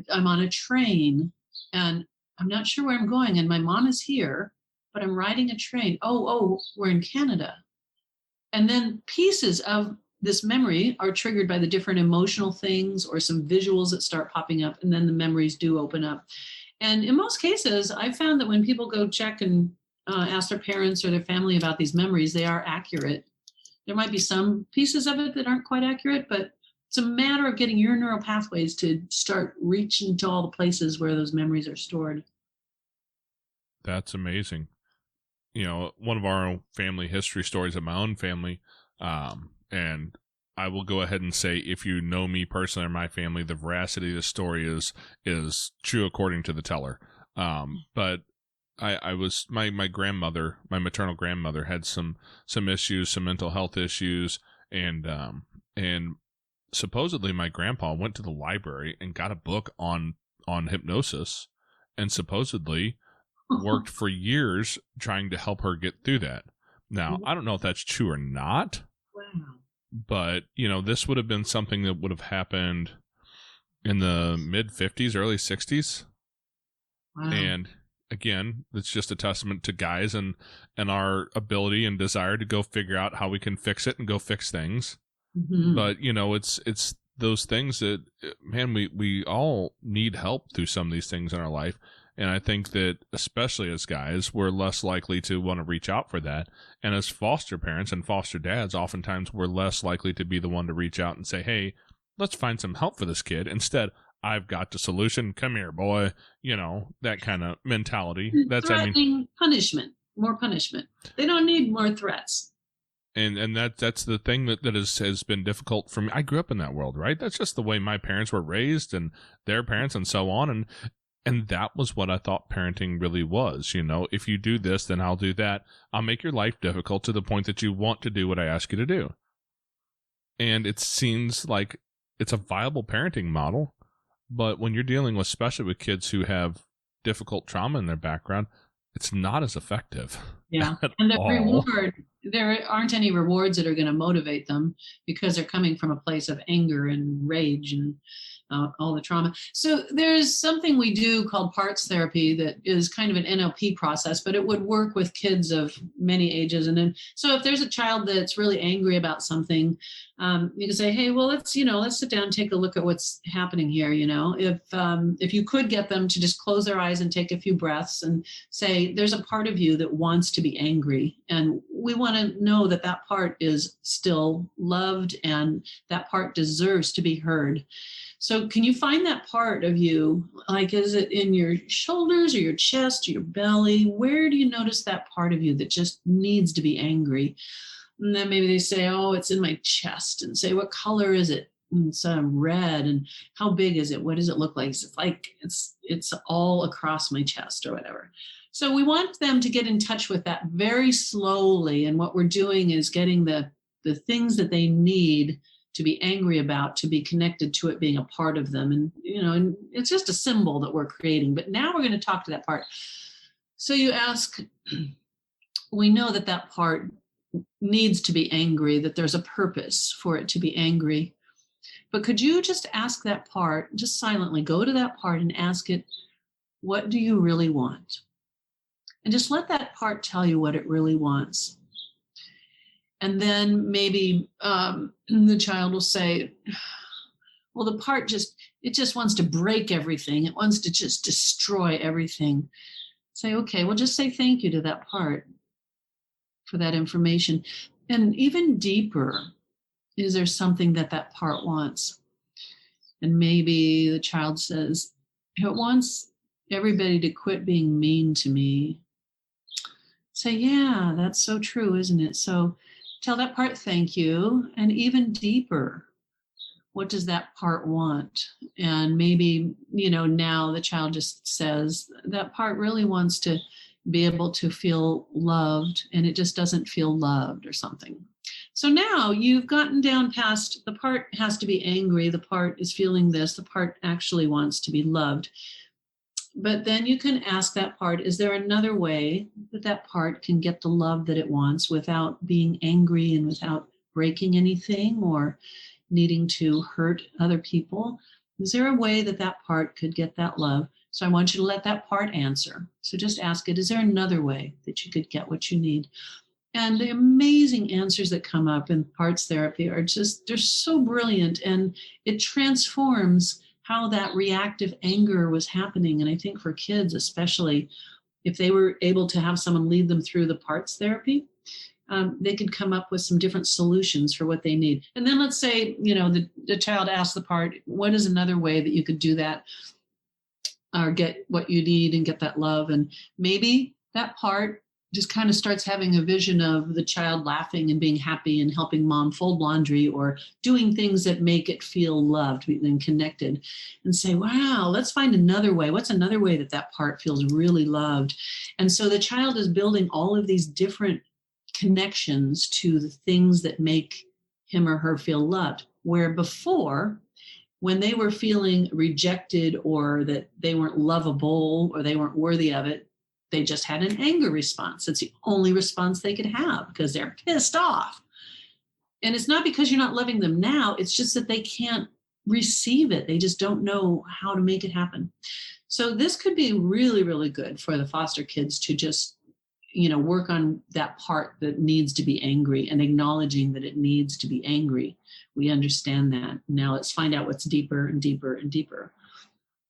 Speaker 5: on a train and I'm not sure where I'm going, and my mom is here, but I'm riding a train. Oh, we're in Canada. And then pieces of this memory are triggered by the different emotional things or some visuals that start popping up, and then the memories do open up. And in most cases, I've found that when people go check and ask their parents or their family about these memories, they are accurate. There might be some pieces of it that aren't quite accurate, but it's a matter of getting your neural pathways to start reaching to all the places where those memories are stored.
Speaker 2: That's amazing. One of our own family history stories of my own family, and I will go ahead and say, if you know me personally or my family, the veracity of the story is true according to the teller. But my grandmother, my maternal grandmother, had some issues, some mental health issues, and supposedly my grandpa went to the library and got a book on hypnosis, and supposedly worked for years trying to help her get through that. Now, I don't know if that's true or not.
Speaker 5: Wow.
Speaker 2: But, this would have been something that would have happened in the mid 50s, early 60s.
Speaker 5: Wow.
Speaker 2: And again, it's just a testament to guys and our ability and desire to go figure out how we can fix it and go fix things.
Speaker 5: Mm-hmm.
Speaker 2: But, it's those things that, man, we all need help through some of these things in our life. And I think that, especially as guys, we're less likely to want to reach out for that. And as foster parents and foster dads, oftentimes we're less likely to be the one to reach out and say, hey, let's find some help for this kid. Instead, I've got the solution. Come here, boy. That kind of mentality.
Speaker 5: Threatening punishment, more punishment. They don't need more threats.
Speaker 2: And that's the thing that has been difficult for me. I grew up in that world, right? That's just the way my parents were raised and their parents and so on. And that was what I thought parenting really was. If you do this, then I'll do that. I'll make your life difficult to the point that you want to do what I ask you to do. And it seems like it's a viable parenting model. But when you're dealing with, especially with kids who have difficult trauma in their background, it's not as effective.
Speaker 5: Yeah. And there aren't any rewards that are going to motivate them because they're coming from a place of anger and rage and all the trauma. So there's something we do called parts therapy that is kind of an NLP process, but it would work with kids of many ages. And then, so if there's a child that's really angry about something, You can say, hey, well, let's sit down and take a look at what's happening here. If you could get them to just close their eyes and take a few breaths and say, there's a part of you that wants to be angry. And we want to know that that part is still loved and that part deserves to be heard. So can you find that part of you? Like, is it in your shoulders or your chest or your belly? Where do you notice that part of you that just needs to be angry? And then maybe they say, oh, it's in my chest, and say, what color is it? And it's red. And how big is it? What does it look like? It's like it's all across my chest or whatever. So we want them to get in touch with that very slowly. And what we're doing is getting the things that they need to be angry about to be connected to it being a part of them. And, and it's just a symbol that we're creating. But now we're going to talk to that part. So you ask, we know that part needs to be angry, that there's a purpose for it to be angry. But could you just ask that part, just silently go to that part and ask it, what do you really want? And just let that part tell you what it really wants. And then maybe the child will say, well, the part just wants to break everything. It wants to just destroy everything. Say, okay, well, just say thank you to that part for that information. And even deeper, is there something that part wants? And maybe the child says, it wants everybody to quit being mean to me. Say, yeah, that's so true, isn't it? So tell that part thank you. And even deeper, what does that part want? And maybe, now the child just says that part really wants to be able to feel loved, and it just doesn't feel loved or something. So now you've gotten down past the part has to be angry, the part is feeling this, the part actually wants to be loved. But then you can ask that part, is there another way that part can get the love that it wants without being angry and without breaking anything or needing to hurt other people? Is there a way that part could get that love? So I want you to let that part answer. So just ask it, is there another way that you could get what you need? And the amazing answers that come up in parts therapy are they're so brilliant. And it transforms how that reactive anger was happening. And I think for kids, especially, if they were able to have someone lead them through the parts therapy, they could come up with some different solutions for what they need. And then let's say, the child asks the part, what is another way that you could do that? Or get what you need and get that love. And maybe that part just kind of starts having a vision of the child laughing and being happy and helping mom fold laundry or doing things that make it feel loved and connected, and say, wow, let's find another way. What's another way that part feels really loved? And so the child is building all of these different connections to the things that make him or her feel loved, where before, when they were feeling rejected or that they weren't lovable or they weren't worthy of it, they just had an anger response. It's the only response they could have because they're pissed off. And it's not because you're not loving them now. It's just that they can't receive it. They just don't know how to make it happen. So this could be really, really good for the foster kids to just, work on that part that needs to be angry and acknowledging that it needs to be angry. We understand that. Now let's find out what's deeper and deeper and deeper.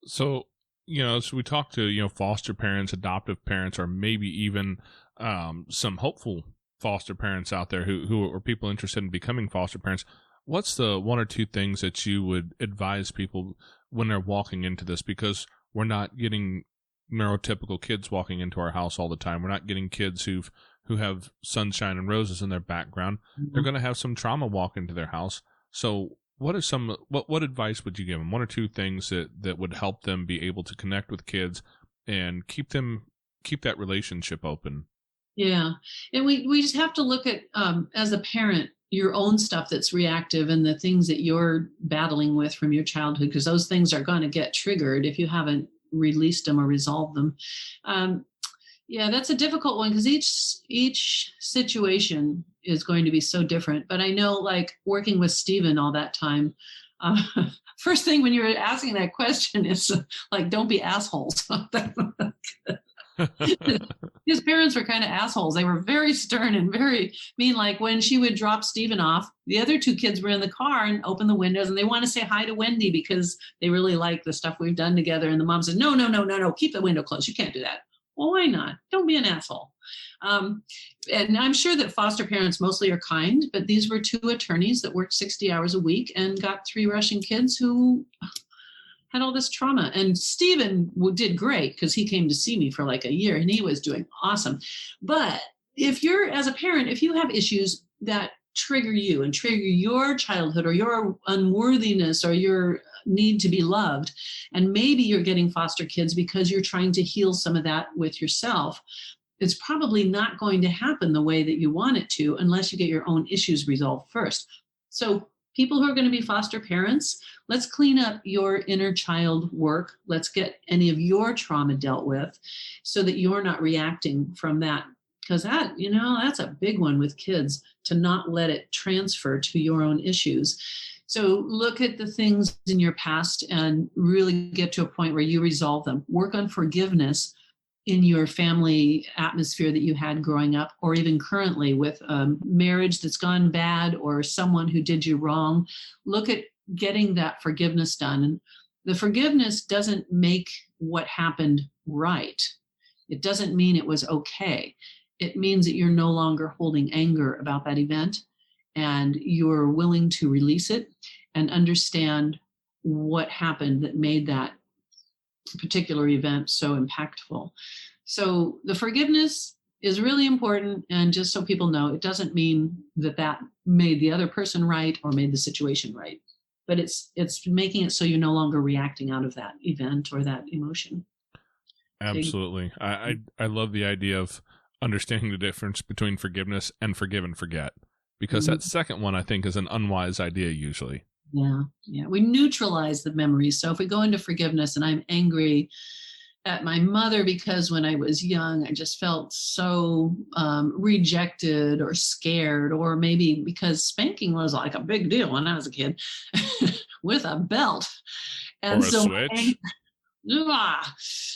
Speaker 2: So, so we talk to, foster parents, adoptive parents, or maybe even some hopeful foster parents out there who are people interested in becoming foster parents. What's the one or two things that you would advise people when they're walking into this? Because we're not getting neurotypical kids walking into our house all the time. We're not getting kids who have sunshine and roses in their background. Mm-hmm. They're going to have some trauma walk into their house. So what advice would you give them? One or two things that would help them be able to connect with kids and keep that relationship open?
Speaker 5: Yeah. And we just have to look at, as a parent, your own stuff that's reactive and the things that you're battling with from your childhood, because those things are going to get triggered if you haven't released them or resolved them. Yeah, that's a difficult one because each situation is going to be so different. But I know, like working with Stephen all that time, first thing when you were asking that question is like, don't be assholes. His parents were kind of assholes. They were very stern and very mean. Like when she would drop Stephen off, the other two kids were in the car and open the windows and they want to say hi to Wendi because they really like the stuff we've done together. And the mom says, no, keep the window closed. You can't do that. Well, why not? Don't be an asshole. And I'm sure that foster parents mostly are kind, but these were two attorneys that worked 60 hours a week and got 3 Russian kids who had all this trauma. And Stephen did great because he came to see me for like a year and he was doing awesome. But if you're, as a parent, if you have issues that trigger you and trigger your childhood or your unworthiness or your need to be loved, and maybe you're getting foster kids because you're trying to heal some of that with yourself, it's probably not going to happen the way that you want it to unless you get your own issues resolved first. So people who are going to be foster parents, let's clean up your inner child work. Let's get any of your trauma dealt with so that you're not reacting from that. Because that, that's a big one with kids, to not let it transfer to your own issues. So look at the things in your past and really get to a point where you resolve them. Work on forgiveness in your family atmosphere that you had growing up, or even currently with a marriage that's gone bad or someone who did you wrong. Look at getting that forgiveness done. And the forgiveness doesn't make what happened right. It doesn't mean it was okay. It means that you're no longer holding anger about that event and you're willing to release it and understand what happened that made that particular event so impactful. So the forgiveness is really important. And just so people know, it doesn't mean that made the other person right or made the situation right, but it's making it so you're no longer reacting out of that event or that emotion.
Speaker 2: Absolutely. I love the idea of understanding the difference between forgiveness and forgive and forget, because that second one, I think, is an unwise idea usually.
Speaker 5: Yeah. We neutralize the memories. So if we go into forgiveness and I'm angry at my mother because when I was young, I just felt so rejected or scared, or maybe because spanking was like a big deal when I was a kid with a belt. And
Speaker 2: or a switch.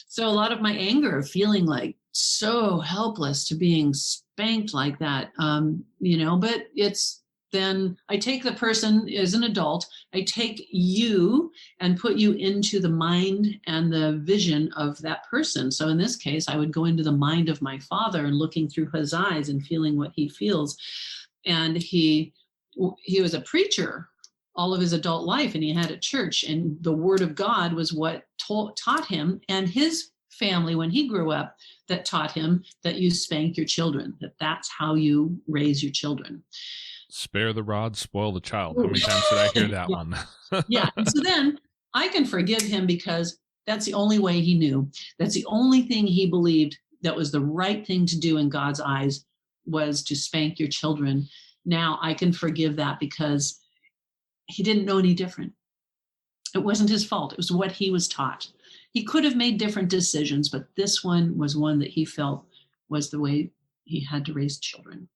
Speaker 5: So a lot of my anger of feeling like so helpless to being spanked like that, but then I take the person as an adult, I take you and put you into the mind and the vision of that person. So in this case, I would go into the mind of my father and looking through his eyes and feeling what he feels. And he was a preacher all of his adult life, and he had a church, and the word of God was what taught him and his family when he grew up, that taught him that you spank your children, that's how you raise your children.
Speaker 2: Spare the rod, spoil the child. How many times did I hear that one?
Speaker 5: Yeah. And so then I can forgive him because that's the only way he knew. That's the only thing he believed that was the right thing to do in God's eyes, was to spank your children. Now I can forgive that because he didn't know any different. It wasn't his fault. It was what he was taught. He could have made different decisions, but this one was one that he felt was the way he had to raise children.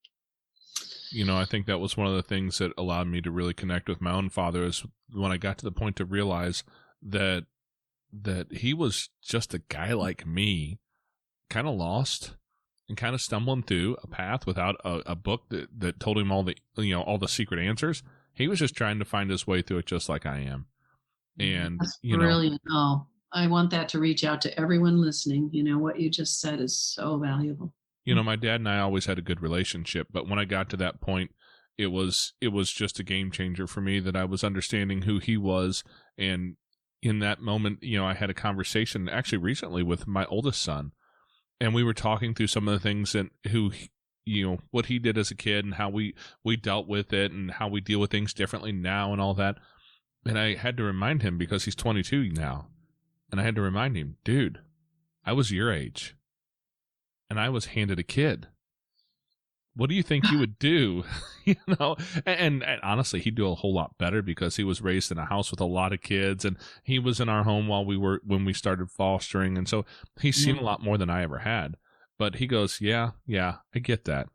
Speaker 2: I think that was one of the things that allowed me to really connect with my own father, is when I got to the point to realize that he was just a guy like me, kind of lost and kind of stumbling through a path without a book that told him all the secret answers. He was just trying to find his way through it just like I am. And
Speaker 5: that's brilliant. I want that to reach out to everyone listening. What you just said is so valuable.
Speaker 2: My dad and I always had a good relationship, but when I got to that point, it was just a game changer for me, that I was understanding who he was. And in that moment, I had a conversation actually recently with my oldest son, and we were talking through some of the things and what he did as a kid and how we dealt with it and how we deal with things differently now and all that. And I had to remind him, because he's 22 now, and I had to remind him, dude, I was your age. And I was handed a kid. What do you think you would do? And honestly, he'd do a whole lot better, because he was raised in a house with a lot of kids, and he was in our home when we started fostering. And so he's seen a lot more than I ever had. But he goes, yeah, I get that.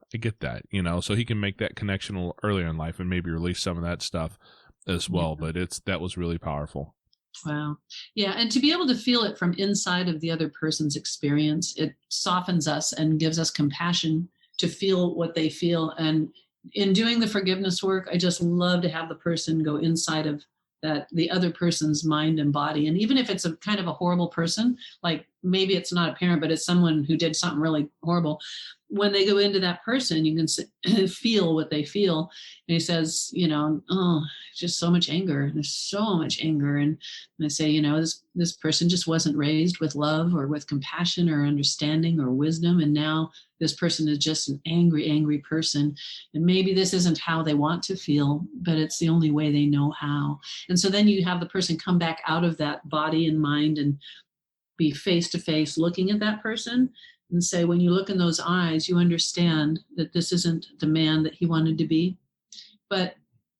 Speaker 2: So he can make that connection a little earlier in life and maybe release some of that stuff as well. But that was really powerful.
Speaker 5: Wow. Yeah. And to be able to feel it from inside of the other person's experience, it softens us and gives us compassion to feel what they feel. And in doing the forgiveness work, I just love to have the person go inside of the other person's mind and body. And even if it's a kind of a horrible person, like maybe it's not a parent, but it's someone who did something really horrible. When they go into that person, you can feel what they feel. And he says, oh, just so much anger. There's so much anger. And I say, this person just wasn't raised with love or with compassion or understanding or wisdom. And now this person is just an angry, angry person. And maybe this isn't how they want to feel, but it's the only way they know how. And so then you have the person come back out of that body and mind and be face to face looking at that person and say, when you look in those eyes, you understand that this isn't the man that he wanted to be, but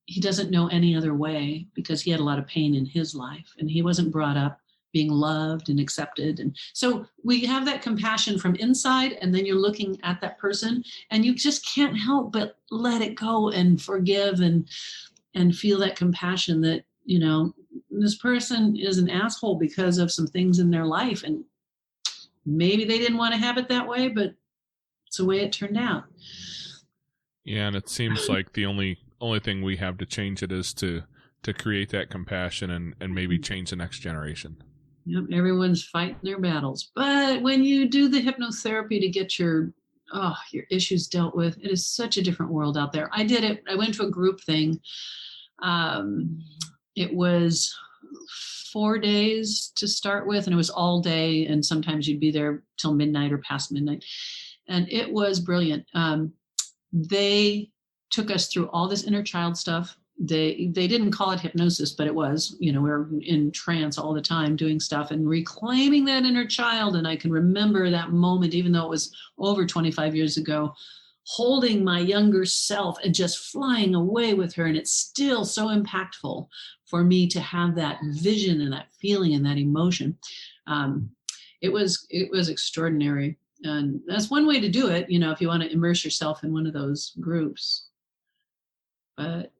Speaker 5: he doesn't know any other way because he had a lot of pain in his life and he wasn't brought up being loved and accepted. And so we have that compassion from inside, and then you're looking at that person and you just can't help but let it go and forgive and feel that compassion that, this person is an asshole because of some things in their life. And maybe they didn't want to have it that way, but it's the way it turned out.
Speaker 2: Yeah, and it seems like the only thing we have to change it is to create that compassion and maybe change the next generation.
Speaker 5: Yep, everyone's fighting their battles. But when you do the hypnotherapy to get your issues dealt with, it is such a different world out there. I did it. I went to a group thing. It was 4 days to start with, and it was all day, and sometimes you'd be there till midnight or past midnight, and it was brilliant. They took us through all this inner child stuff. They didn't call it hypnosis, but it was, we were in trance all the time doing stuff and reclaiming that inner child. And I can remember that moment, even though it was over 25 years ago, holding my younger self and just flying away with her. And it's still so impactful for me to have that vision and that feeling and that emotion. It was extraordinary. And that's one way to do it, if you want to immerse yourself in one of those groups. But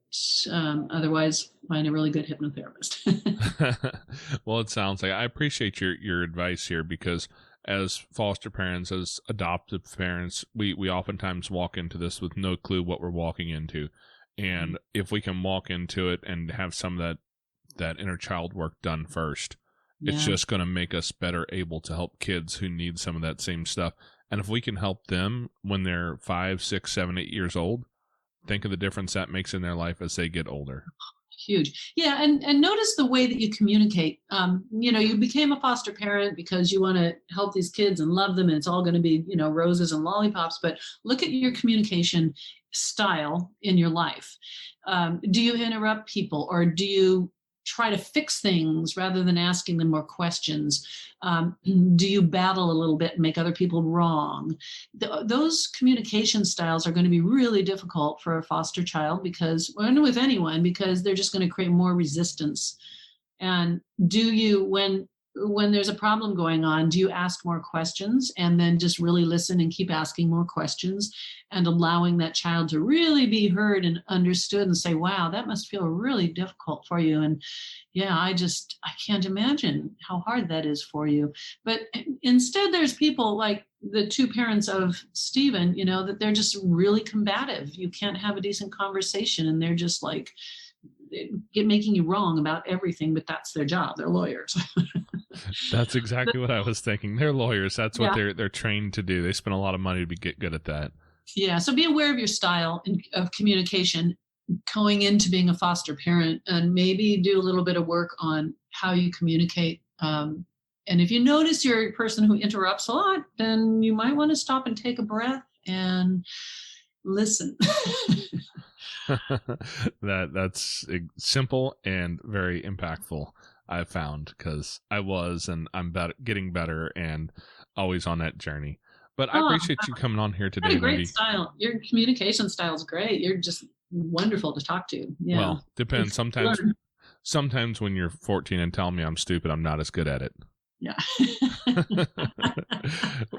Speaker 5: otherwise, find a really good hypnotherapist.
Speaker 2: Well, it sounds like I appreciate your advice here, because as foster parents, as adoptive parents, we oftentimes walk into this with no clue what we're walking into. And if we can walk into it and have some of that inner child work done first, it's just going to make us better able to help kids who need some of that same stuff. And if we can help them when they're 5, 6, 7, 8 years old, think of the difference that makes in their life as they get older.
Speaker 5: Huge. Yeah. And notice the way that you communicate. You became a foster parent because you want to help these kids and love them, and it's all going to be, roses and lollipops, but look at your communication style in your life. Do you interrupt people, or do you try to fix things rather than asking them more questions? Do you battle a little bit and make other people wrong? Those communication styles are going to be really difficult for a foster child, and with anyone, because they're just going to create more resistance. And do you, when there's a problem going on, do you ask more questions and then just really listen and keep asking more questions and allowing that child to really be heard and understood and say, wow, that must feel really difficult for you. And yeah, I can't imagine how hard that is for you. But instead, there's people like the two parents of Stephen, that they're just really combative. You can't have a decent conversation, and they're just like, making you wrong about everything, but that's their job. They're lawyers.
Speaker 2: That's exactly what I was thinking. They're lawyers. That's what they're trained to do. They spend a lot of money to get good at that.
Speaker 5: Yeah. So be aware of your style of communication going into being a foster parent, and maybe do a little bit of work on how you communicate. And if you notice you're a person who interrupts a lot, then you might want to stop and take a breath and listen.
Speaker 2: That's simple and very impactful, I've found, because I was, and I'm getting better and always on that journey. But I appreciate you coming on here today,
Speaker 5: great
Speaker 2: Wendi.
Speaker 5: Style. Your communication style is great. You're just wonderful to talk to. Yeah.
Speaker 2: Well, depends. Sometimes when you're 14 and tell me I'm stupid, I'm not as good at it.
Speaker 5: Yeah.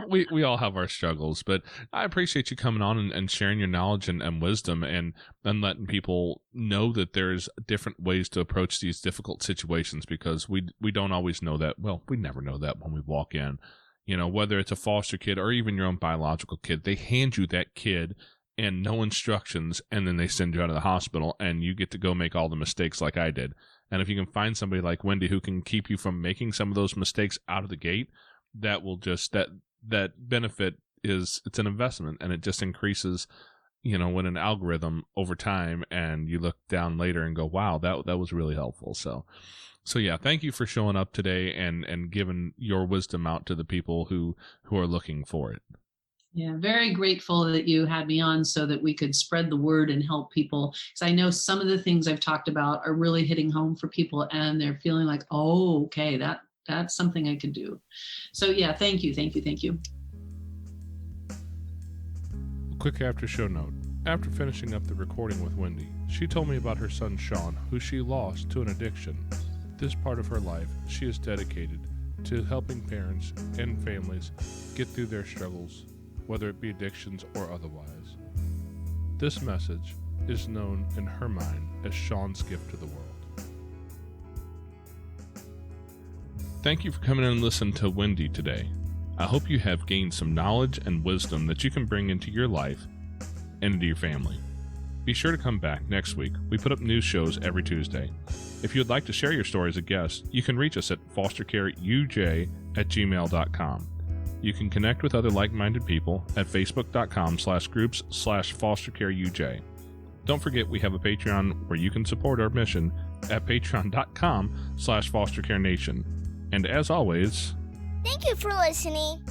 Speaker 2: we all have our struggles, but I appreciate you coming on and sharing your knowledge and wisdom and letting people know that there's different ways to approach these difficult situations, because we don't always know that. Well, we never know that when we walk in. You know, whether it's a foster kid or even your own biological kid, they hand you that kid and no instructions, and then they send you out of the hospital, and you get to go make all the mistakes like I did. And if you can find somebody like Wendi who can keep you from making some of those mistakes out of the gate, that will just, that benefit it's an investment, and it just increases, you know, when an algorithm over time, and you look down later and go, wow, that was really helpful. So yeah, thank you for showing up today and giving your wisdom out to the people who are looking for it.
Speaker 5: Yeah, very grateful that you had me on so that we could spread the word and help people. Because I know some of the things I've talked about are really hitting home for people, and they're feeling like, oh, okay, that's something I could do. So yeah, thank you.
Speaker 2: A quick after show note. After finishing up the recording with Wendi, she told me about her son Sean, who she lost to an addiction. This part of her life, she is dedicated to helping parents and families get through their struggles, whether it be addictions or otherwise. This message is known in her mind as Sean's gift to the world. Thank you for coming in and listening to Wendi today. I hope you have gained some knowledge and wisdom that you can bring into your life and into your family. Be sure to come back next week. We put up news shows every Tuesday. If you would like to share your story as a guest, you can reach us at fostercareuj@gmail.com. You can connect with other like-minded people at facebook.com/groups/fostercareuj. Don't forget we have a Patreon where you can support our mission at patreon.com/fostercarenation. And as always,
Speaker 3: thank you for listening.